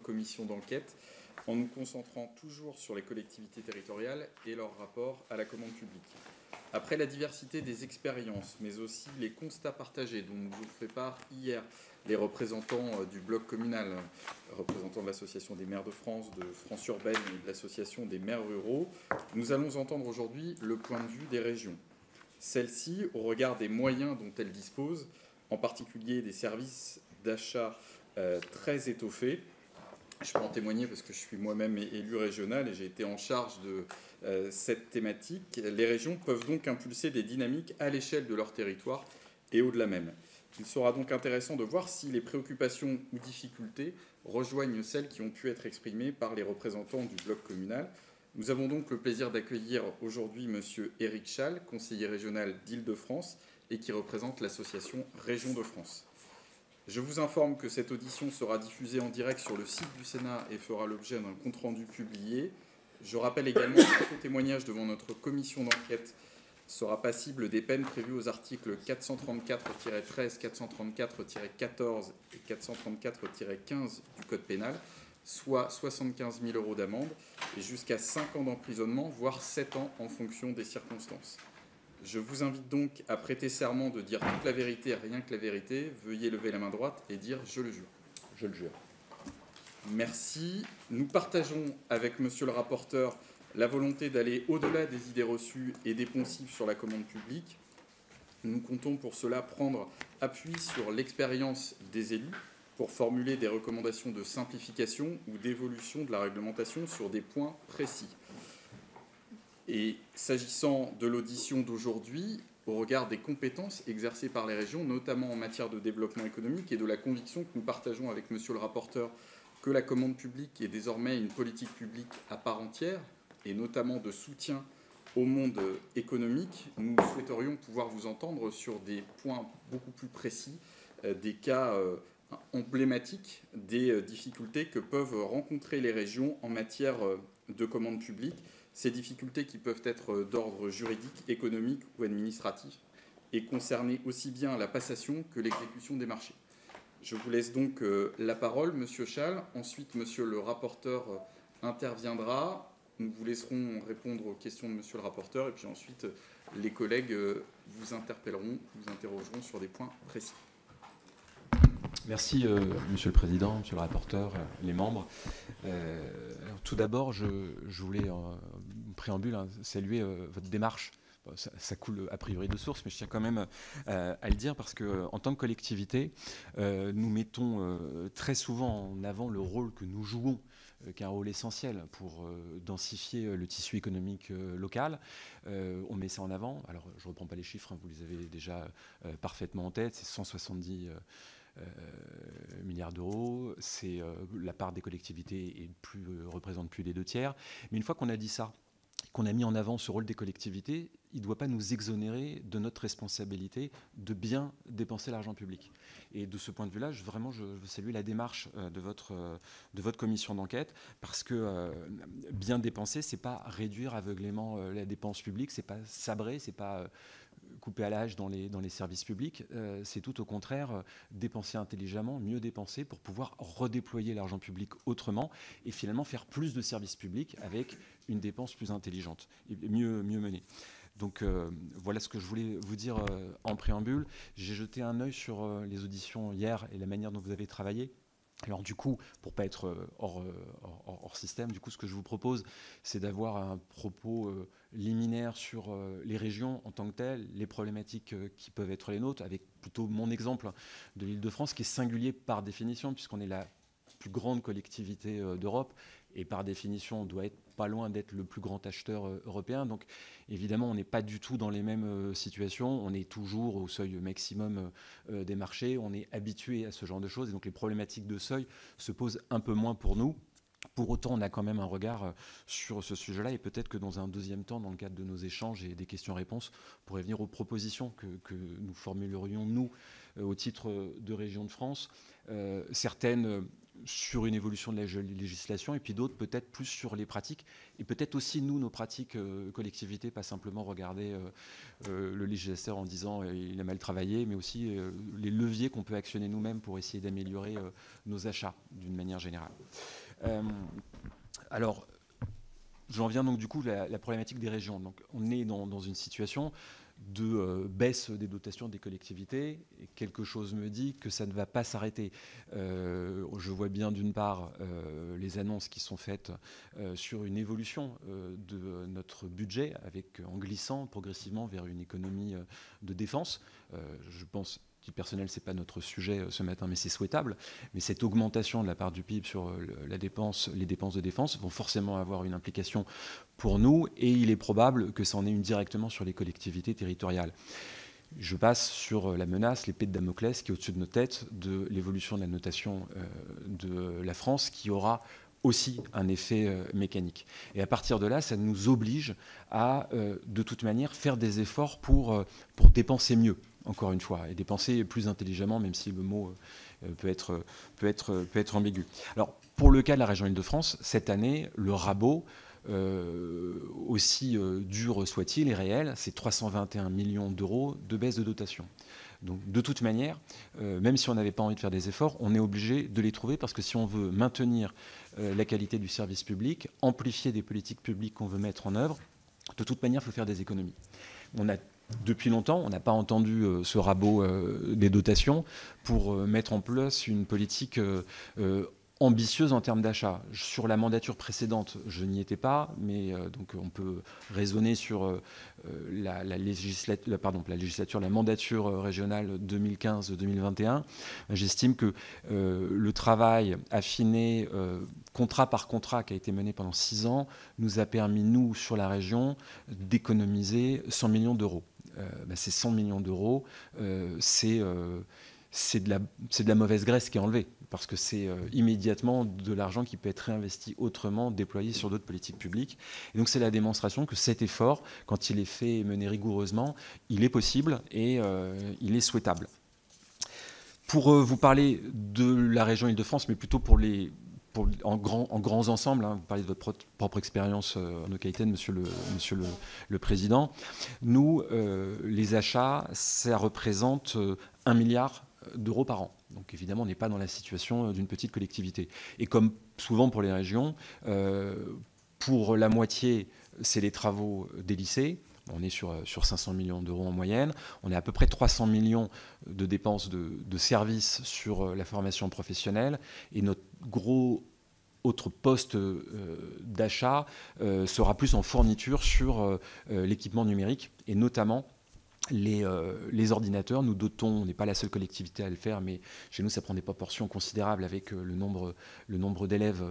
commission d'enquête en nous concentrant toujours sur les collectivités territoriales et leur rapport à la commande publique. Après la diversité des expériences, mais aussi les constats partagés dont nous vous fait part hier les représentants du bloc communal, représentants de l'Association des maires de France, de France Urbaine et de l'Association des maires ruraux, nous allons entendre aujourd'hui le point de vue des régions. Celles-ci, au regard des moyens dont elles disposent, en particulier des services d'achat très étoffés. Je peux en témoigner parce que je suis moi-même élu régional et j'ai été en charge de cette thématique. Les régions peuvent donc impulser des dynamiques à l'échelle de leur territoire et au-delà même. Il sera donc intéressant de voir si les préoccupations ou difficultés rejoignent celles qui ont pu être exprimées par les représentants du bloc communal. Nous avons donc le plaisir d'accueillir aujourd'hui M. Éric Schall, conseiller régional d'Île-de-France et qui représente l'association Régions de France. Je vous informe que cette audition sera diffusée en direct sur le site du Sénat et fera l'objet d'un compte-rendu publié. Je rappelle également que tout témoignage devant notre commission d'enquête sera passible des peines prévues aux articles 434-13, 434-14 et 434-15 du Code pénal, soit 75 000 € d'amende et jusqu'à 5 ans d'emprisonnement, voire 7 ans en fonction des circonstances. Je vous invite donc à prêter serment de dire toute la vérité et rien que la vérité. Veuillez lever la main droite et dire « je le jure ». Je le jure. Merci. Nous partageons avec Monsieur le rapporteur la volonté d'aller au-delà des idées reçues et des poncifs sur la commande publique. Nous comptons pour cela prendre appui sur l'expérience des élus pour formuler des recommandations de simplification ou d'évolution de la réglementation sur des points précis. Et s'agissant de l'audition d'aujourd'hui, au regard des compétences exercées par les régions, notamment en matière de développement économique et de la conviction que nous partageons avec Monsieur le rapporteur que la commande publique est désormais une politique publique à part entière, et notamment de soutien au monde économique, nous souhaiterions pouvoir vous entendre sur des points beaucoup plus précis, des cas emblématiques des difficultés que peuvent rencontrer les régions en matière de commande publique. Ces difficultés qui peuvent être d'ordre juridique, économique ou administratif et concerner aussi bien la passation que l'exécution des marchés. Je vous laisse donc la parole, Monsieur Schall. Ensuite, Monsieur le rapporteur interviendra. Nous vous laisserons répondre aux questions de Monsieur le rapporteur et puis ensuite, les collègues vous interpelleront, vous interrogeront sur des points précis. Merci, Monsieur le Président, Monsieur le rapporteur, les membres. Alors, tout d'abord, je voulais, en préambule, saluer votre démarche. Bon, ça coule a priori de source, mais je tiens quand même à le dire parce qu'en tant que collectivité, nous mettons très souvent en avant le rôle que nous jouons, qui est un rôle essentiel pour densifier le tissu économique local. On met ça en avant. Alors, je ne reprends pas les chiffres, hein, vous les avez déjà parfaitement en tête. C'est 170 milliards d'euros. C'est la part des collectivités représente plus des 2/3. Mais une fois qu'on a dit ça, qu'on a mis en avant ce rôle des collectivités, il ne doit pas nous exonérer de notre responsabilité de bien dépenser l'argent public. Et de ce point de vue-là, je veux saluer la démarche de votre commission d'enquête, parce que bien dépenser, c'est pas réduire aveuglément la dépense publique, c'est pas sabrer, c'est pas couper à l'âge dans les services publics, c'est tout au contraire dépenser intelligemment, mieux dépenser pour pouvoir redéployer l'argent public autrement et finalement faire plus de services publics avec une dépense plus intelligente et mieux menée. Donc voilà ce que je voulais vous dire en préambule. J'ai jeté un œil sur les auditions hier et la manière dont vous avez travaillé. Alors du coup, pour ne pas être hors système, du coup, ce que je vous propose, c'est d'avoir un propos liminaire sur les régions en tant que telles, les problématiques qui peuvent être les nôtres, avec plutôt mon exemple de l'Île-de-France, qui est singulier par définition, puisqu'on est la plus grande collectivité d'Europe, et par définition, on doit être pas loin d'être le plus grand acheteur européen. Donc évidemment, on n'est pas du tout dans les mêmes situations. On est toujours au seuil maximum des marchés. On est habitué à ce genre de choses. Et donc les problématiques de seuil se posent un peu moins pour nous. Pour autant, on a quand même un regard sur ce sujet-là et peut-être que dans un deuxième temps, dans le cadre de nos échanges et des questions-réponses, on pourrait venir aux propositions que nous formulerions, nous, au titre de Régions de France. Certaines sur une évolution de la législation, et puis d'autres peut-être plus sur les pratiques, et peut-être aussi nous, nos pratiques collectivités, pas simplement regarder le législateur en disant il a mal travaillé, mais aussi les leviers qu'on peut actionner nous-mêmes pour essayer d'améliorer nos achats d'une manière générale. Alors, j'en viens donc du coup à la problématique des régions. Donc, on est dans une situation de baisse des dotations des collectivités, et quelque chose me dit que ça ne va pas s'arrêter. Je vois bien d'une part les annonces qui sont faites sur une évolution de notre budget, en glissant progressivement vers une économie de défense. Je pense, titre personnel, ce n'est pas notre sujet ce matin, mais c'est souhaitable. Mais cette augmentation de la part du PIB sur les dépenses de défense vont forcément avoir une implication pour nous, et il est probable que ça en ait une directement sur les collectivités territoriales. Je passe sur la menace, l'épée de Damoclès qui est au-dessus de nos têtes, de l'évolution de la notation de la France, qui aura aussi un effet mécanique. Et à partir de là, ça nous oblige à, de toute manière, faire des efforts pour dépenser mieux, encore une fois, et dépenser plus intelligemment, même si le mot peut être ambigu. Alors, pour le cas de la région Île-de-France, cette année, le rabot, aussi dur soit-il et réel, c'est 321 millions d'euros de baisse de dotation. Donc de toute manière, même si on n'avait pas envie de faire des efforts, on est obligé de les trouver, parce que si on veut maintenir la qualité du service public, amplifier des politiques publiques qu'on veut mettre en œuvre, de toute manière, il faut faire des économies. Depuis longtemps, on n'a pas entendu ce rabot des dotations pour mettre en place une politique ambitieuse en termes d'achat. Sur la mandature précédente, je n'y étais pas, mais donc on peut raisonner sur la mandature régionale 2015-2021. J'estime que le travail affiné, contrat par contrat, qui a été mené pendant 6 ans, nous a permis, nous, sur la région, d'économiser 100 millions d'euros. Ces 100 millions d'euros, c'est de la mauvaise graisse qui est enlevée, parce que c'est immédiatement de l'argent qui peut être réinvesti autrement, déployé sur d'autres politiques publiques. Et donc c'est la démonstration que cet effort, quand il est fait et mené rigoureusement, il est possible et il est souhaitable. Pour vous parler de la région Île-de-France, mais plutôt en grands ensembles, vous parlez de votre propre expérience en Occitanie, monsieur le Président. Nous, les achats, ça représente 1 milliard d'euros par an. Donc évidemment, on n'est pas dans la situation d'une petite collectivité. Et comme souvent pour les régions, pour la moitié, c'est les travaux des lycées. On est sur 500 millions d'euros en moyenne. On est à peu près 300 millions de dépenses de services sur la formation professionnelle. Et notre gros autre poste d'achat sera plus en fourniture sur l'équipement numérique, et notamment les ordinateurs. Nous dotons, on n'est pas la seule collectivité à le faire, mais chez nous ça prend des proportions considérables avec le nombre d'élèves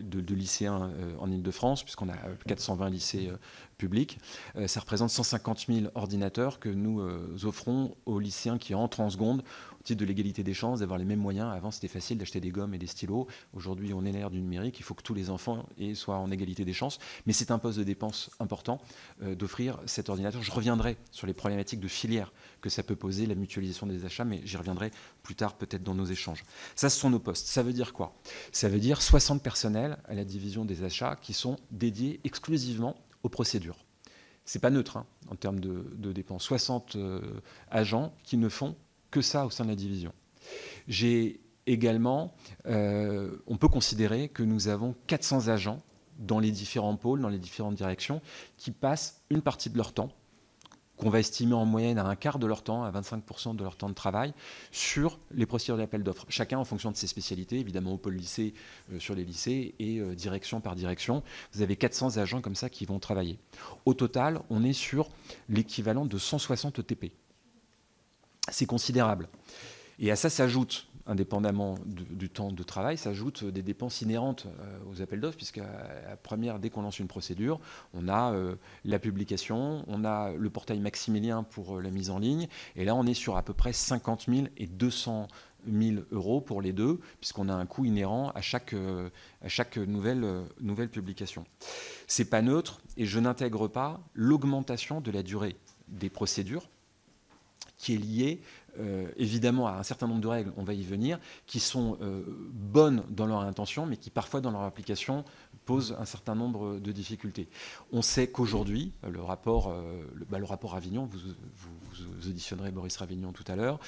de lycéens en Île-de-France, puisqu'on a 420 lycées publics. Ça représente 150 000 ordinateurs que nous offrons aux lycéens qui entrent en seconde, au titre de l'égalité des chances, d'avoir les mêmes moyens. Avant, c'était facile d'acheter des gommes et des stylos. Aujourd'hui, on est l'ère du numérique. Il faut que tous les enfants soient en égalité des chances. Mais c'est un poste de dépense important d'offrir cet ordinateur. Je reviendrai sur les problématiques de filière que ça peut poser, la mutualisation des achats, mais j'y reviendrai plus tard peut-être dans nos échanges. Ça, ce sont nos postes. Ça veut dire quoi? Ça veut dire 60 personnels à la division des achats qui sont dédiés exclusivement aux procédures. Ce n'est pas neutre en termes de dépenses. 60 agents qui ne font que ça au sein de la division. J'ai également, on peut considérer que nous avons 400 agents dans les différents pôles, dans les différentes directions, qui passent une partie de leur temps, qu'on va estimer en moyenne à un quart de leur temps, à 25% de leur temps de travail, sur les procédures d'appel d'offres. Chacun en fonction de ses spécialités, évidemment au pôle lycée, sur les lycées, et direction par direction. Vous avez 400 agents comme ça qui vont travailler. Au total, on est sur l'équivalent de 160 ETP. C'est considérable. Et à ça s'ajoute, indépendamment du temps de travail, s'ajoutent des dépenses inhérentes aux appels d'offres, puisqu'à la première, dès qu'on lance une procédure, on a la publication, on a le portail Maximilien pour la mise en ligne, et là on est sur à peu près 50 000 et 200 000 euros pour les deux, puisqu'on a un coût inhérent à chaque nouvelle publication. C'est pas neutre, et je n'intègre pas l'augmentation de la durée des procédures, qui est liée évidemment à un certain nombre de règles, on va y venir, qui sont bonnes dans leur intention, mais qui parfois dans leur application posent un certain nombre de difficultés. On sait qu'aujourd'hui, le rapport Ravignon, vous auditionnerez Boris Ravignon tout à l'heure,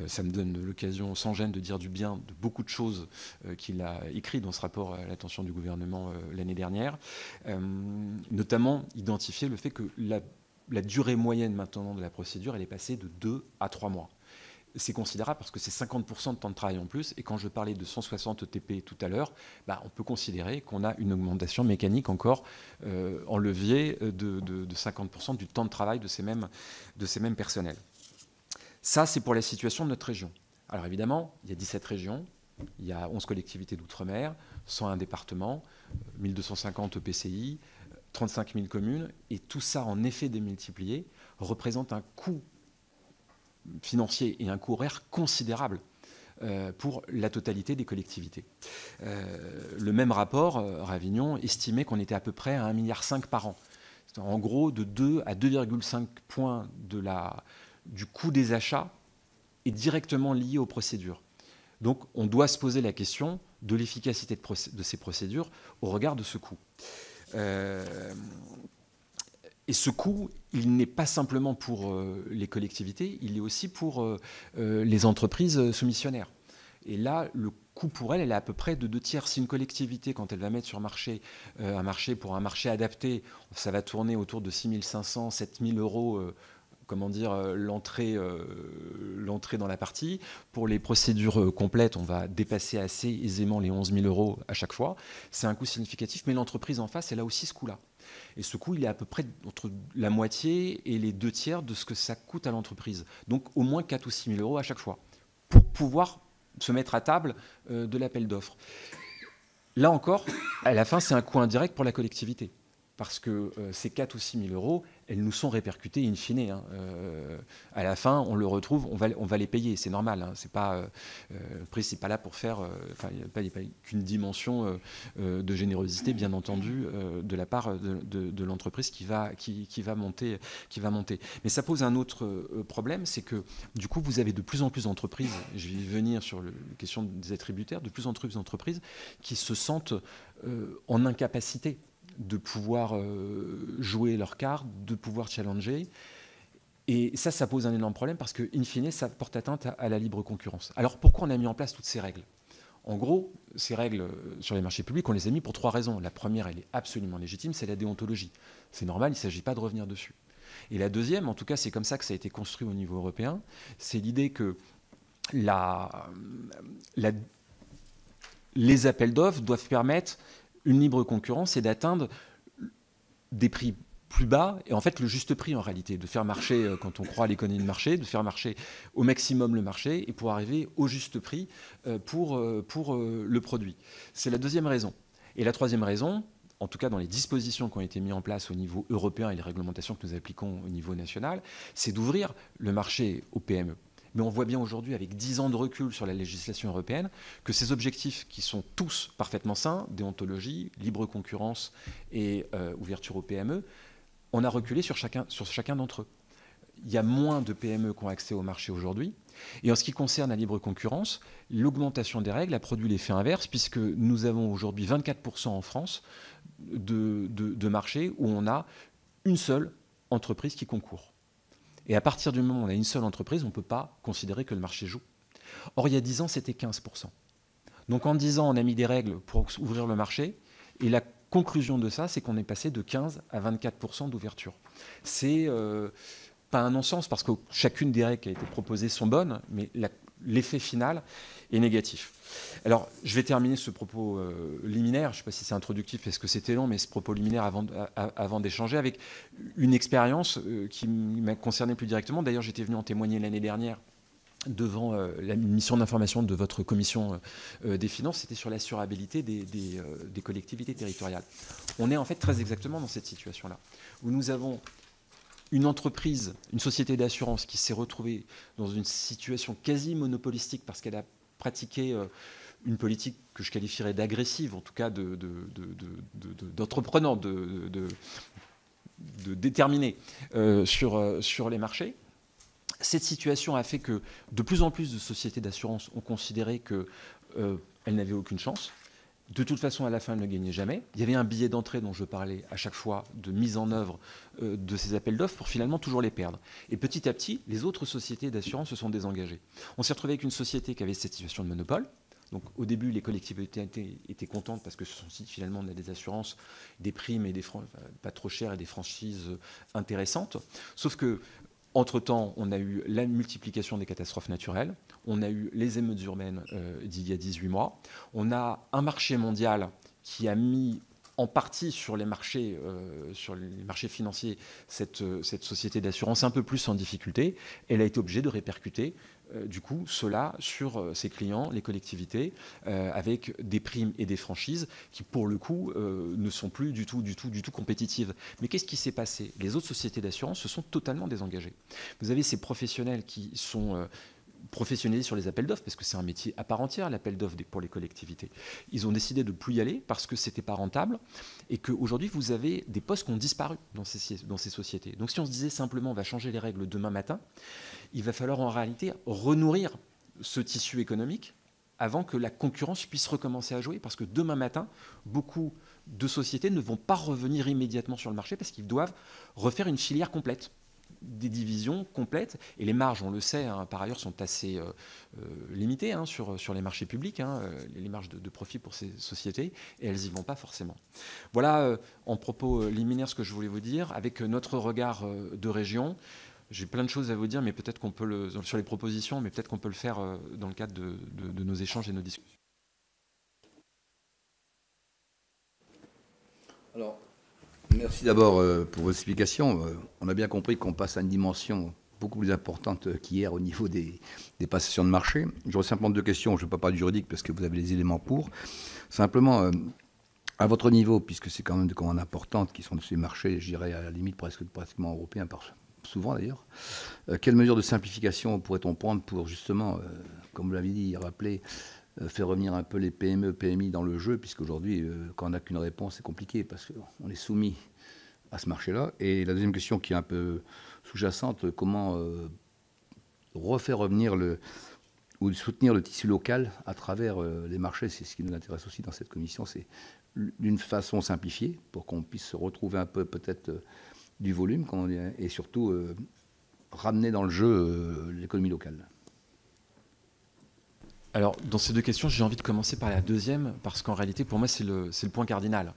ça me donne l'occasion sans gêne de dire du bien de beaucoup de choses qu'il a écrit dans ce rapport à l'attention du gouvernement l'année dernière, notamment identifier le fait que la durée moyenne maintenant de la procédure, elle est passée de 2 à 3 mois. C'est considérable parce que c'est 50% de temps de travail en plus. Et quand je parlais de 160 ETP tout à l'heure, on peut considérer qu'on a une augmentation mécanique encore en levier de 50% du temps de travail de ces mêmes personnels. Ça, c'est pour la situation de notre région. Alors évidemment, il y a 17 régions, il y a 11 collectivités d'outre-mer, 101 départements, 1250 EPCI, 35 000 communes, et tout ça en effet démultiplié représente un coût financier et un coût horaire considérable pour la totalité des collectivités. Le même rapport, Ravignon, estimait qu'on était à peu près à 1,5 milliard par an. En gros, de 2 à 2,5 points du coût des achats est directement lié aux procédures. Donc on doit se poser la question de l'efficacité de ces procédures au regard de ce coût. Et ce coût, il n'est pas simplement pour les collectivités, il est aussi pour les entreprises soumissionnaires. Et là, le coût pour elle est à peu près de 2/3. Si une collectivité, quand elle va mettre sur marché un marché adapté, ça va tourner autour de 6 500, 7 000 euros, l'entrée dans la partie. Pour les procédures complètes, on va dépasser assez aisément les 11 000 euros à chaque fois. C'est un coût significatif, mais l'entreprise en face, elle a aussi ce coût-là. Et ce coût, il est à peu près entre la moitié et les 2/3 de ce que ça coûte à l'entreprise. Donc au moins 4 ou 6 000 euros à chaque fois, pour pouvoir se mettre à table de l'appel d'offres. Là encore, à la fin, c'est un coût indirect pour la collectivité. Parce que ces 4 ou 6 000 euros, elles nous sont répercutées in fine. À la fin, on le retrouve, on va les payer, c'est normal. C'est pas, le prix, c'est pas là pour faire. Il n'y a pas qu'une dimension de générosité, bien entendu, de la part de l'entreprise qui va monter. Mais ça pose un autre problème, c'est que du coup, vous avez de plus en plus d'entreprises, je vais y venir sur la question des attributaires, de plus en plus d'entreprises qui se sentent en incapacité de pouvoir jouer leur carte, de pouvoir challenger. Et ça pose un énorme problème parce que, in fine, ça porte atteinte à la libre concurrence. Alors pourquoi on a mis en place toutes ces règles ? En gros, ces règles sur les marchés publics, on les a mis pour 3 raisons. La première, elle est absolument légitime, c'est la déontologie. C'est normal, il ne s'agit pas de revenir dessus. Et la deuxième, en tout cas, c'est comme ça que ça a été construit au niveau européen, c'est l'idée que les appels d'offres doivent permettre une libre concurrence et d'atteindre des prix plus bas, et en fait le juste prix en réalité, de faire marcher, quand on croit à l'économie de marché, de faire marcher au maximum le marché et pour arriver au juste prix pour le produit. C'est la deuxième raison. Et la troisième raison, en tout cas dans les dispositions qui ont été mises en place au niveau européen et les réglementations que nous appliquons au niveau national, c'est d'ouvrir le marché aux PME. Mais on voit bien aujourd'hui, avec 10 ans de recul sur la législation européenne, que ces objectifs qui sont tous parfaitement sains, déontologie, libre concurrence et ouverture aux PME, on a reculé sur chacun d'entre eux. Il y a moins de PME qui ont accès au marché aujourd'hui. Et en ce qui concerne la libre concurrence, l'augmentation des règles a produit l'effet inverse, puisque nous avons aujourd'hui 24% en France de marché où on a une seule entreprise qui concourt. Et à partir du moment où on a une seule entreprise, on ne peut pas considérer que le marché joue. Or, il y a 10 ans, c'était 15%. Donc en 10 ans, on a mis des règles pour ouvrir le marché. Et la conclusion de ça, c'est qu'on est passé de 15 à 24% d'ouverture. C'est pas un non-sens, parce que chacune des règles qui a été proposées sont bonnes, mais l'effet final est négatif. Alors, je vais terminer ce propos liminaire, je ne sais pas si c'est introductif parce que c'était long, mais ce propos liminaire avant d'échanger avec une expérience qui m'a concerné plus directement. D'ailleurs, j'étais venu en témoigner l'année dernière devant la mission d'information de votre commission des finances, c'était sur l'assurabilité des collectivités territoriales. On est en fait très exactement dans cette situation-là, où nous avons une entreprise, une société d'assurance qui s'est retrouvée dans une situation quasi monopolistique parce qu'elle a pratiqué une politique que je qualifierais d'agressive, en tout cas d'entreprenant, de déterminé sur les marchés. Cette situation a fait que de plus en plus de sociétés d'assurance ont considéré qu'elles n'avaient aucune chance. De toute façon, à la fin, elles ne gagnaient jamais. Il y avait un billet d'entrée dont je parlais à chaque fois de mise en œuvre de ces appels d'offres pour finalement toujours les perdre. Et petit à petit, les autres sociétés d'assurance se sont désengagées. On s'est retrouvé avec une société qui avait cette situation de monopole. Donc au début, les collectivités étaient contentes parce que ce sont finalement des assurances, des primes et pas trop chères et des franchises intéressantes. Sauf que entre-temps, on a eu la multiplication des catastrophes naturelles, on a eu les émeutes urbaines d'il y a 18 mois, on a un marché mondial qui a mis en partie sur les marchés financiers cette société d'assurance un peu plus en difficulté. Elle a été obligée de répercuter du coup cela sur ses clients, les collectivités, avec des primes et des franchises qui pour le coup ne sont plus du tout compétitives. Mais qu'est-ce qui s'est passé? Les autres sociétés d'assurance se sont totalement désengagées. Vous avez ces professionnels qui sont professionnalisés sur les appels d'offres, parce que c'est un métier à part entière, l'appel d'offres pour les collectivités. Ils ont décidé de ne plus y aller parce que ce n'était pas rentable et qu'aujourd'hui, vous avez des postes qui ont disparu dans ces sociétés. Donc si on se disait simplement on va changer les règles demain matin, il va falloir en réalité renourrir ce tissu économique avant que la concurrence puisse recommencer à jouer, parce que demain matin, beaucoup de sociétés ne vont pas revenir immédiatement sur le marché parce qu'ils doivent refaire une filière complète, des divisions complètes, et les marges, on le sait, hein, par ailleurs, sont assez limitées hein, sur les marchés publics, hein, les marges de profit pour ces sociétés, et elles n'y vont pas forcément. Voilà, en propos liminaire, ce que je voulais vous dire. Avec notre regard de région, j'ai plein de choses à vous dire, mais peut-être qu'on peut sur les propositions, mais peut-être qu'on peut le faire dans le cadre de nos échanges et nos discussions. Alors, merci d'abord pour vos explications. On a bien compris qu'on passe à une dimension beaucoup plus importante qu'hier au niveau des passations de marché. J'aurais simplement deux questions. Je ne vais pas parler du juridique parce que vous avez les éléments pour. Simplement, à votre niveau, puisque c'est quand même des commandes importantes qui sont de ces marchés, je dirais à la limite pratiquement européens, souvent d'ailleurs, quelles mesures de simplification pourrait-on prendre pour justement, comme vous l'avez dit, rappeler, faire revenir un peu les PME, PMI dans le jeu, puisqu'aujourd'hui, quand on n'a qu'une réponse, c'est compliqué, parce qu'on est soumis à ce marché-là. Et la deuxième question qui est un peu sous-jacente, comment refaire revenir ou soutenir le tissu local à travers les marchés, c'est ce qui nous intéresse aussi dans cette commission, c'est d'une façon simplifiée, pour qu'on puisse retrouver un peu peut-être du volume, comme on dit, et surtout ramener dans le jeu l'économie locale. Alors, dans ces deux questions, j'ai envie de commencer par la deuxième, parce qu'en réalité, pour moi, c'est le point cardinal.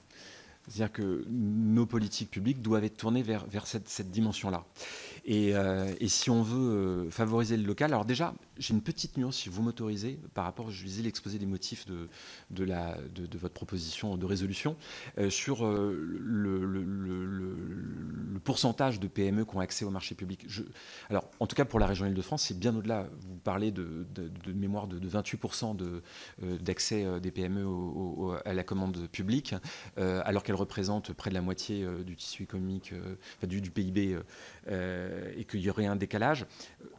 C'est-à-dire que nos politiques publiques doivent être tournées vers cette dimension-là. Et si on veut favoriser le local, alors déjà, j'ai une petite nuance, si vous m'autorisez, par rapport, je lisais l'exposé des motifs de votre proposition de résolution, sur le pourcentage de PME qui ont accès au marché public. Alors, en tout cas, pour la région Île-de-France, c'est bien au-delà. Vous parlez de mémoire de 28% d'accès des PME à la commande publique, alors qu'elle représente près de la moitié du tissu économique, du PIB, et qu'il y aurait un décalage.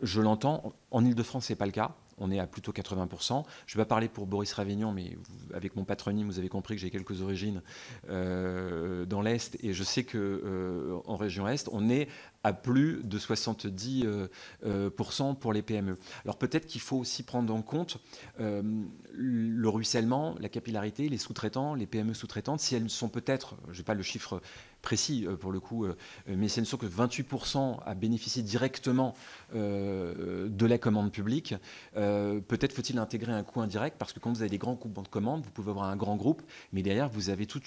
Je l'entends. En Île-de-France, ce n'est pas le cas. On est à plutôt 80%. Je ne vais pas parler pour Boris Ravignon, mais avec mon patronyme, vous avez compris que j'ai quelques origines dans l'Est. Et je sais qu'en région Est, on est à plus de 70% pour les PME. Alors peut-être qu'il faut aussi prendre en compte le ruissellement, la capillarité, les sous-traitants, les PME sous-traitantes, si elles sont peut-être, je n'ai pas le chiffre précis pour le coup, mais si elles ne sont que 28% à bénéficier directement de la commande publique, peut-être faut-il intégrer un coût indirect, parce que quand vous avez des grands groupes de commandes, vous pouvez avoir un grand groupe, mais derrière vous avez tout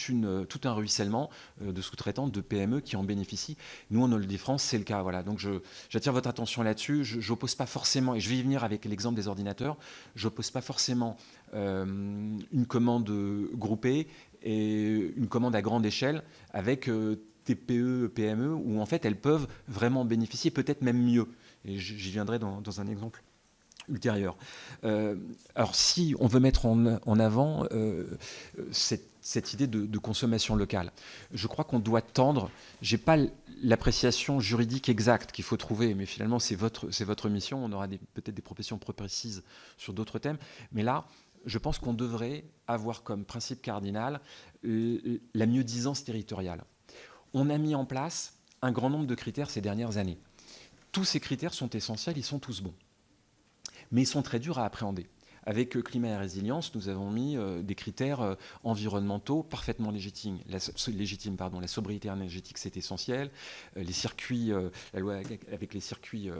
un ruissellement de sous-traitants, de PME qui en bénéficient. Nous, en Île-de-France, c'est le cas. Voilà. Donc j'attire votre attention là-dessus. Je n'oppose pas forcément, et je vais y venir avec l'exemple des ordinateurs, je n'oppose pas forcément une commande groupée et une commande à grande échelle avec TPE, PME, où en fait elles peuvent vraiment bénéficier, peut-être même mieux. Et j'y viendrai dans un exemple ultérieur. Alors si on veut mettre en avant cette idée de consommation locale, je crois qu'on doit tendre, je n'ai pas l'appréciation juridique exacte qu'il faut trouver, mais finalement c'est votre mission, on aura peut-être des propositions plus précises sur d'autres thèmes, mais là, je pense qu'on devrait avoir comme principe cardinal la mieux-disance territoriale. On a mis en place un grand nombre de critères ces dernières années. Tous ces critères sont essentiels, ils sont tous bons. Mais ils sont très durs à appréhender. Avec climat et résilience, nous avons mis des critères environnementaux parfaitement légitimes. La sobriété énergétique, c'est essentiel. Les circuits, la loi avec les circuits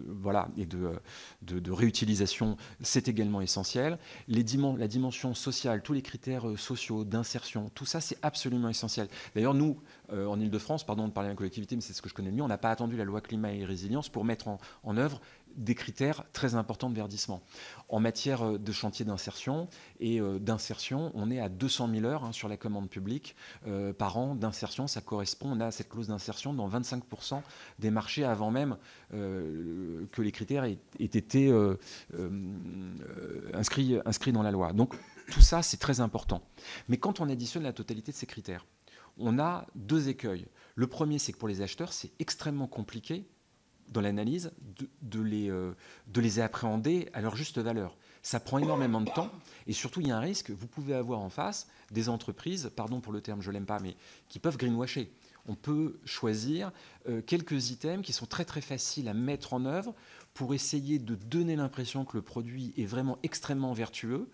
voilà, et de réutilisation, c'est également essentiel. La dimension sociale, tous les critères sociaux, d'insertion, tout ça, c'est absolument essentiel. D'ailleurs, nous, en Ile-de-France, pardon de parler à la collectivité, mais c'est ce que je connais le mieux, on n'a pas attendu la loi climat et résilience pour mettre en œuvre des critères très importants de verdissement. En matière de chantier d'insertion et d'insertion, on est à 200 000 heures sur la commande publique par an d'insertion. Ça correspond, on a cette clause d'insertion dans 25% des marchés avant même que les critères aient été inscrits dans la loi. Donc tout ça, c'est très important. Mais quand on additionne la totalité de ces critères, on a deux écueils. Le premier, c'est que pour les acheteurs, c'est extrêmement compliqué dans l'analyse, de les appréhender à leur juste valeur. Ça prend énormément de temps et surtout il y a un risque, vous pouvez avoir en face des entreprises, pardon pour le terme, je ne l'aime pas, mais qui peuvent greenwasher. On peut choisir quelques items qui sont très très faciles à mettre en œuvre pour essayer de donner l'impression que le produit est vraiment extrêmement vertueux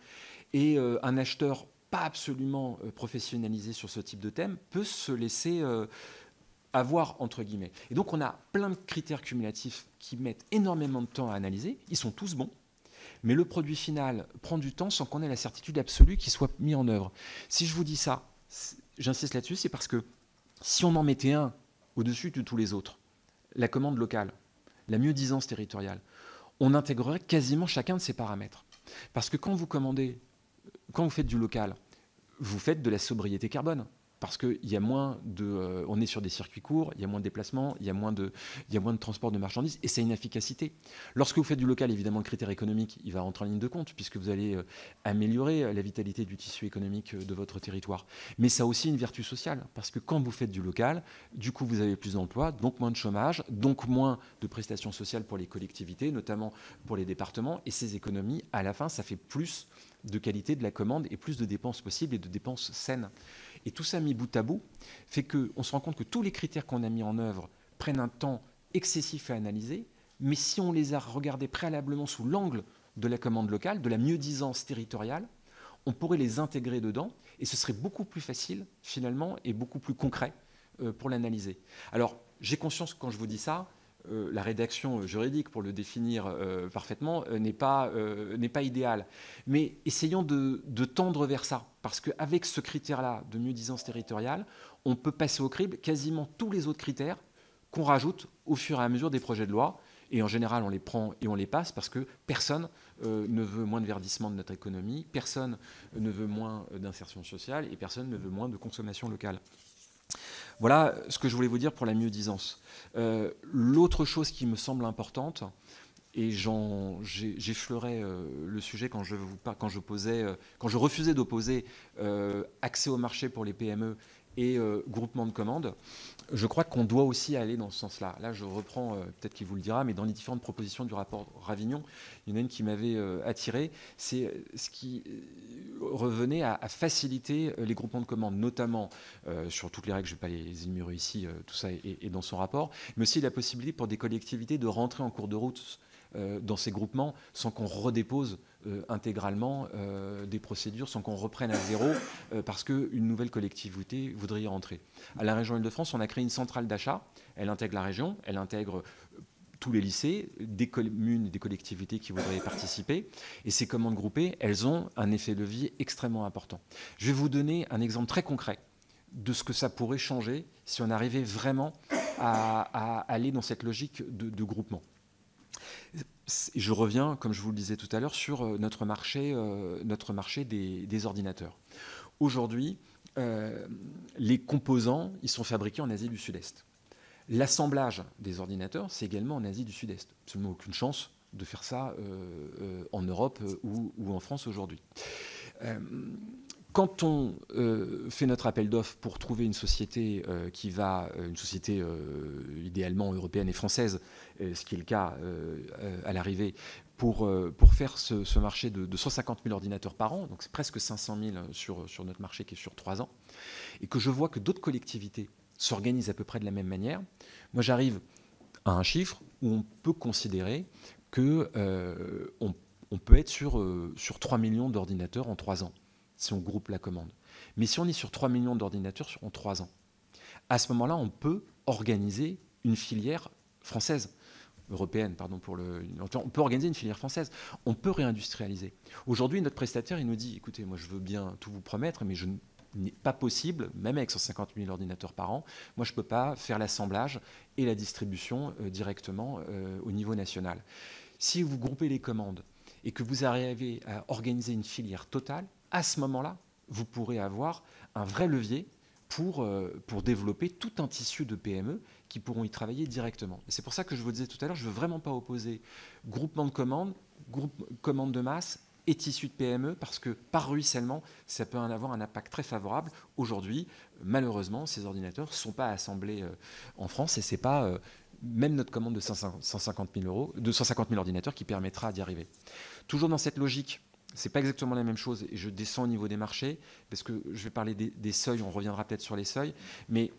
et un acheteur pas absolument professionnalisé sur ce type de thème peut se laisser avoir, entre guillemets. Et donc, on a plein de critères cumulatifs qui mettent énormément de temps à analyser. Ils sont tous bons, mais le produit final prend du temps sans qu'on ait la certitude absolue qu'il soit mis en œuvre. Si je vous dis ça, j'insiste là-dessus, c'est parce que si on en mettait un au-dessus de tous les autres, la commande locale, la mieux-disance territoriale, on intégrerait quasiment chacun de ces paramètres. Parce que quand vous commandez, quand vous faites du local, vous faites de la sobriété carbone. Parce qu'il y a moins de... on est sur des circuits courts, il y a moins de déplacements, il y a moins de transport de marchandises, et ça a une efficacité. Lorsque vous faites du local, évidemment, le critère économique, il va rentrer en ligne de compte, puisque vous allez améliorer la vitalité du tissu économique de votre territoire. Mais ça a aussi une vertu sociale, parce que quand vous faites du local, du coup, vous avez plus d'emplois, donc moins de chômage, donc moins de prestations sociales pour les collectivités, notamment pour les départements, et ces économies, à la fin, ça fait plus de qualité de la commande et plus de dépenses possibles et de dépenses saines. Et tout ça mis bout à bout fait qu'on se rend compte que tous les critères qu'on a mis en œuvre prennent un temps excessif à analyser, mais si on les a regardés préalablement sous l'angle de la commande locale, de la mieux-disance territoriale, on pourrait les intégrer dedans et ce serait beaucoup plus facile finalement et beaucoup plus concret pour l'analyser. Alors j'ai conscience que quand je vous dis ça, la rédaction juridique, pour le définir parfaitement, n'est pas idéale. Mais essayons de tendre vers ça, parce qu'avec ce critère-là de mieux-disance territoriale, on peut passer au crible quasiment tous les autres critères qu'on rajoute au fur et à mesure des projets de loi. Et en général, on les prend et on les passe parce que personne ne veut moins de verdissement de notre économie, personne ne veut moins d'insertion sociale et personne ne veut moins de consommation locale. Voilà ce que je voulais vous dire pour la mieux-disance. L'autre chose qui me semble importante, et j'effleurais le sujet quand je refusais d'opposer accès au marché pour les PME et groupement de commandes, je crois qu'on doit aussi aller dans ce sens-là. Là, je reprends, peut-être qu'il vous le dira, mais dans les différentes propositions du rapport Ravignon, il y en a une qui m'avait attiré, c'est ce qui revenait à faciliter les groupements de commandes, notamment sur toutes les règles, je ne vais pas les énumérer ici, tout ça est dans son rapport, mais aussi la possibilité pour des collectivités de rentrer en cours de route dans ces groupements sans qu'on redépose intégralement des procédures, sans qu'on reprenne à zéro parce qu'une nouvelle collectivité voudrait y rentrer. À la région Île-de-France, on a créé une centrale d'achat. Elle intègre la région, elle intègre tous les lycées, des communes et des collectivités qui voudraient y participer. Et ces commandes groupées, elles ont un effet levier extrêmement important. Je vais vous donner un exemple très concret de ce que ça pourrait changer si on arrivait vraiment à aller dans cette logique de groupement. Je reviens, comme je vous le disais tout à l'heure, sur notre marché des ordinateurs. Aujourd'hui, les composants, ils sont fabriqués en Asie du Sud-Est. L'assemblage des ordinateurs, c'est également en Asie du Sud-Est. Absolument aucune chance de faire ça en Europe ou en France aujourd'hui. Quand on fait notre appel d'offres pour trouver une société une société idéalement européenne et française, ce qui est le cas à l'arrivée, pour faire ce marché de 150 000 ordinateurs par an, donc c'est presque 500 000 sur notre marché qui est sur 3 ans, et que je vois que d'autres collectivités s'organisent à peu près de la même manière. Moi, j'arrive à un chiffre où on peut considérer qu'on peut être sur 3 millions d'ordinateurs en 3 ans, si on groupe la commande. Mais si on est sur 3 millions d'ordinateurs en 3 ans, à ce moment-là, on peut organiser une filière française, européenne, pardon, on peut organiser une filière française, on peut réindustrialiser. Aujourd'hui, notre prestataire, il nous dit, écoutez, moi je veux bien tout vous promettre, mais n'est pas possible, même avec 150 000 ordinateurs par an, moi je ne peux pas faire l'assemblage et la distribution directement au niveau national. Si vous groupez les commandes et que vous arrivez à organiser une filière totale, à ce moment-là, vous pourrez avoir un vrai levier pour développer tout un tissu de PME qui pourront y travailler directement. Et c'est pour ça que je vous disais tout à l'heure, je ne veux vraiment pas opposer groupement de commandes, commandes de masse et tissu de PME, parce que par ruissellement, ça peut en avoir un impact très favorable. Aujourd'hui, malheureusement, ces ordinateurs ne sont pas assemblés en France et ce n'est pas même notre commande de 150 000 ordinateurs qui permettra d'y arriver. Toujours dans cette logique, ce n'est pas exactement la même chose, et je descends au niveau des marchés, parce que je vais parler des seuils, on reviendra peut-être sur les seuils, mais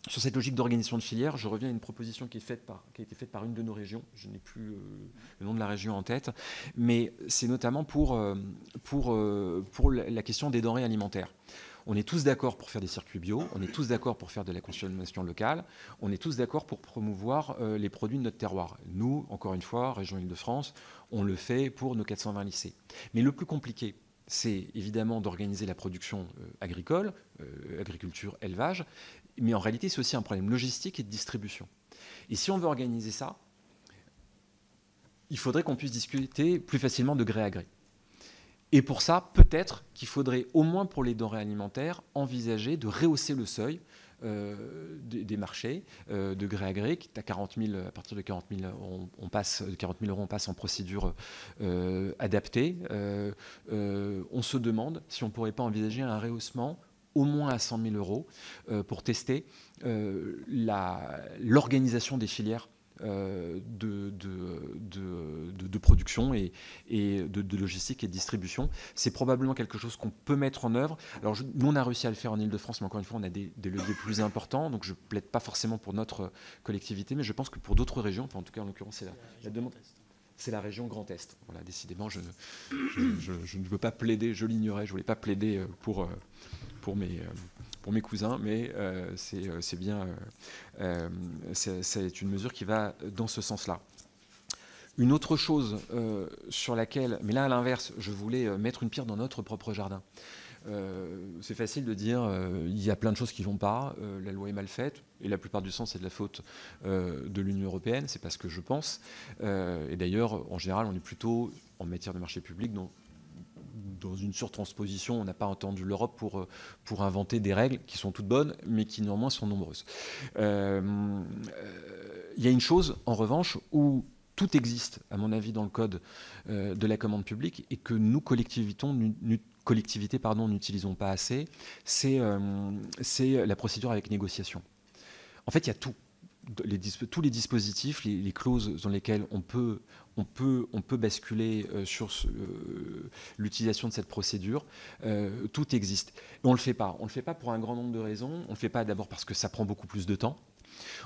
sur cette logique d'organisation de filière, je reviens à une proposition qui a été faite par une de nos régions, je n'ai plus le nom de la région en tête, mais c'est notamment pour la question des denrées alimentaires. On est tous d'accord pour faire des circuits bio, on est tous d'accord pour faire de la consommation locale, on est tous d'accord pour promouvoir les produits de notre terroir. Nous, encore une fois, région Île-de-France, on le fait pour nos 420 lycées. Mais le plus compliqué, c'est évidemment d'organiser la production agricole, agriculture, élevage, mais en réalité, c'est aussi un problème logistique et de distribution. Et si on veut organiser ça, il faudrait qu'on puisse discuter plus facilement de gré à gré. Et pour ça, peut-être qu'il faudrait, au moins pour les denrées alimentaires, envisager de rehausser le seuil des marchés de gré à gré, qui est à 40 000, à partir de 40 000, on passe en procédure adaptée. On se demande si on ne pourrait pas envisager un rehaussement au moins à 100 000 euros pour tester l'organisation des filières de production et de logistique et de distribution. C'est probablement quelque chose qu'on peut mettre en œuvre. Alors nous, on a réussi à le faire en Île-de-France, mais encore une fois, on a des leviers plus importants, donc je ne plaide pas forcément pour notre collectivité, mais je pense que pour d'autres régions, enfin, en tout cas en l'occurrence, c'est la demande. C'est la région Grand Est. Voilà, décidément, je ne veux pas plaider, je l'ignorais, je ne voulais pas plaider pour mes cousins, mais c'est bien, c'est une mesure qui va dans ce sens-là. Une autre chose sur laquelle, mais là à l'inverse, je voulais mettre une pierre dans notre propre jardin. C'est facile de dire il y a plein de choses qui ne vont pas, la loi est mal faite, et la plupart du temps c'est de la faute de l'Union européenne, c'est pas ce que je pense. Et d'ailleurs, en général, on est plutôt, en matière de marché public, dans une surtransposition. On n'a pas entendu l'Europe pour inventer des règles qui sont toutes bonnes, mais qui néanmoins sont nombreuses. Il y a une chose, en revanche, où tout existe, à mon avis, dans le code de la commande publique, et que nous, collectivités, n'utilisons pas assez, c'est la procédure avec négociation. En fait, il y a tout. Tous les dispositifs, les clauses dans lesquelles on peut basculer sur l'utilisation de cette procédure, tout existe. Et on ne le fait pas. On ne le fait pas pour un grand nombre de raisons. On ne le fait pas d'abord parce que ça prend beaucoup plus de temps.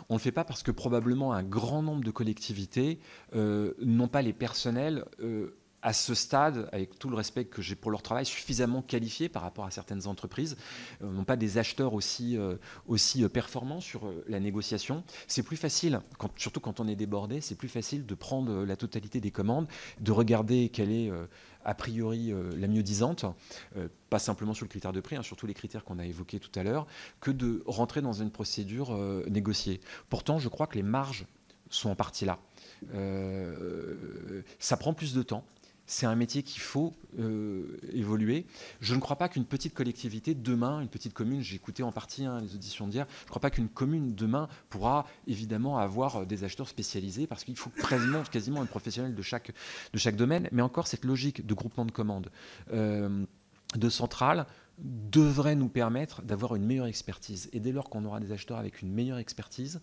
On ne le fait pas parce que probablement un grand nombre de collectivités n'ont pas les personnels à ce stade, avec tout le respect que j'ai pour leur travail, suffisamment qualifiés par rapport à certaines entreprises, n'ont pas des acheteurs aussi performants sur la négociation. C'est plus facile, surtout quand on est débordé, c'est plus facile de prendre la totalité des commandes, de regarder quelle est a priori la mieux disante, pas simplement sur le critère de prix, sur tous les critères qu'on a évoqués tout à l'heure, que de rentrer dans une procédure négociée. Pourtant, je crois que les marges sont en partie là. Ça prend plus de temps. C'est un métier qu'il faut évoluer. Je ne crois pas qu'une petite collectivité, demain, une petite commune, j'ai écouté en partie les auditions d'hier, je ne crois pas qu'une commune, demain, pourra évidemment avoir des acheteurs spécialisés, parce qu'il faut quasiment un professionnel de chaque domaine. Mais encore, cette logique de groupement de commandes, de centrales, devrait nous permettre d'avoir une meilleure expertise. Et dès lors qu'on aura des acheteurs avec une meilleure expertise,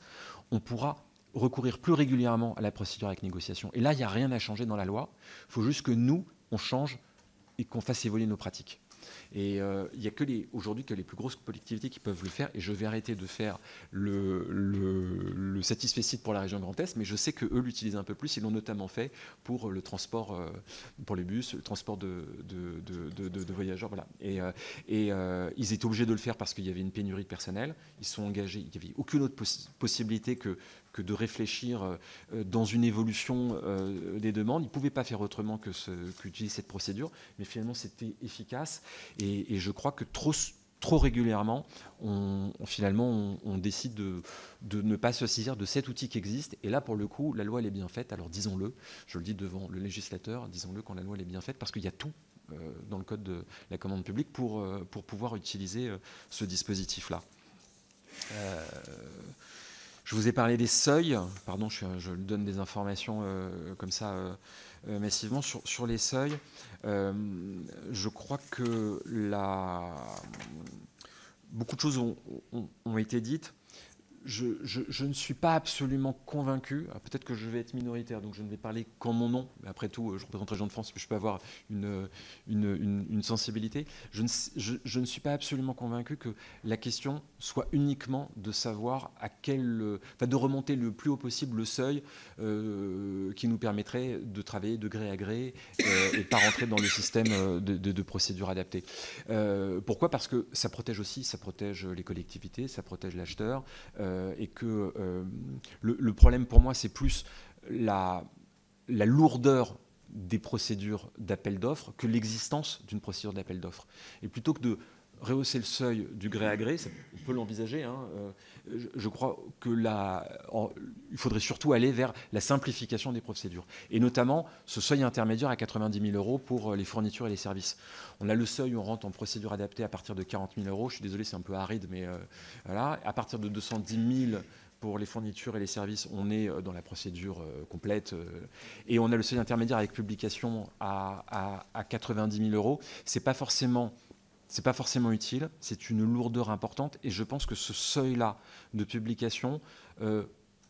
on pourra recourir plus régulièrement à la procédure avec négociation. Et là, il n'y a rien à changer dans la loi. Il faut juste que nous, on change et qu'on fasse évoluer nos pratiques. Et il n'y a aujourd'hui que les plus grosses collectivités qui peuvent le faire. Et je vais arrêter de faire le satisfecit pour la région Grand Est, mais je sais qu'eux l'utilisent un peu plus. Ils l'ont notamment fait pour le transport, pour les bus, le transport de voyageurs. Voilà. Et ils étaient obligés de le faire parce qu'il y avait une pénurie de personnel. Ils sont engagés. Il n'y avait aucune autre possibilité que de réfléchir dans une évolution des demandes. Ils ne pouvaient pas faire autrement qu'utiliser cette procédure, mais finalement c'était efficace. Et je crois que trop régulièrement, on décide de ne pas se saisir de cet outil qui existe. Et là, pour le coup, la loi, elle est bien faite. Alors disons-le, je le dis devant le législateur, disons-le quand la loi, elle est bien faite, parce qu'il y a tout dans le code de la commande publique pour pouvoir utiliser ce dispositif-là. Je vous ai parlé des seuils. Pardon, je donne des informations comme ça massivement. Sur les seuils, je crois que beaucoup de choses ont été dites. Je ne suis pas absolument convaincu, peut-être que je vais être minoritaire, donc je ne vais parler qu'en mon nom, mais après tout, je représente la région de France, je peux avoir une sensibilité. Je ne suis pas absolument convaincu que la question soit uniquement de savoir de remonter le plus haut possible le seuil qui nous permettrait de travailler de gré à gré et pas rentrer dans le système de procédures adaptées. Pourquoi ? Parce que ça protège les collectivités, ça protège l'acheteur, et que le problème pour moi, c'est plus la lourdeur des procédures d'appel d'offres que l'existence d'une procédure d'appel d'offres. Et plutôt que de rehausser le seuil du gré à gré, on peut l'envisager, je crois il faudrait surtout aller vers la simplification des procédures. Et notamment ce seuil intermédiaire à 90 000 € pour les fournitures et les services. On a le seuil où on rentre en procédure adaptée à partir de 40 000 €. Je suis désolé, c'est un peu aride, mais voilà. À partir de 210 000 pour les fournitures et les services, on est dans la procédure complète. Et on a le seuil intermédiaire avec publication à 90 000 €. C'est pas forcément utile, c'est une lourdeur importante, et je pense que ce seuil-là de publication,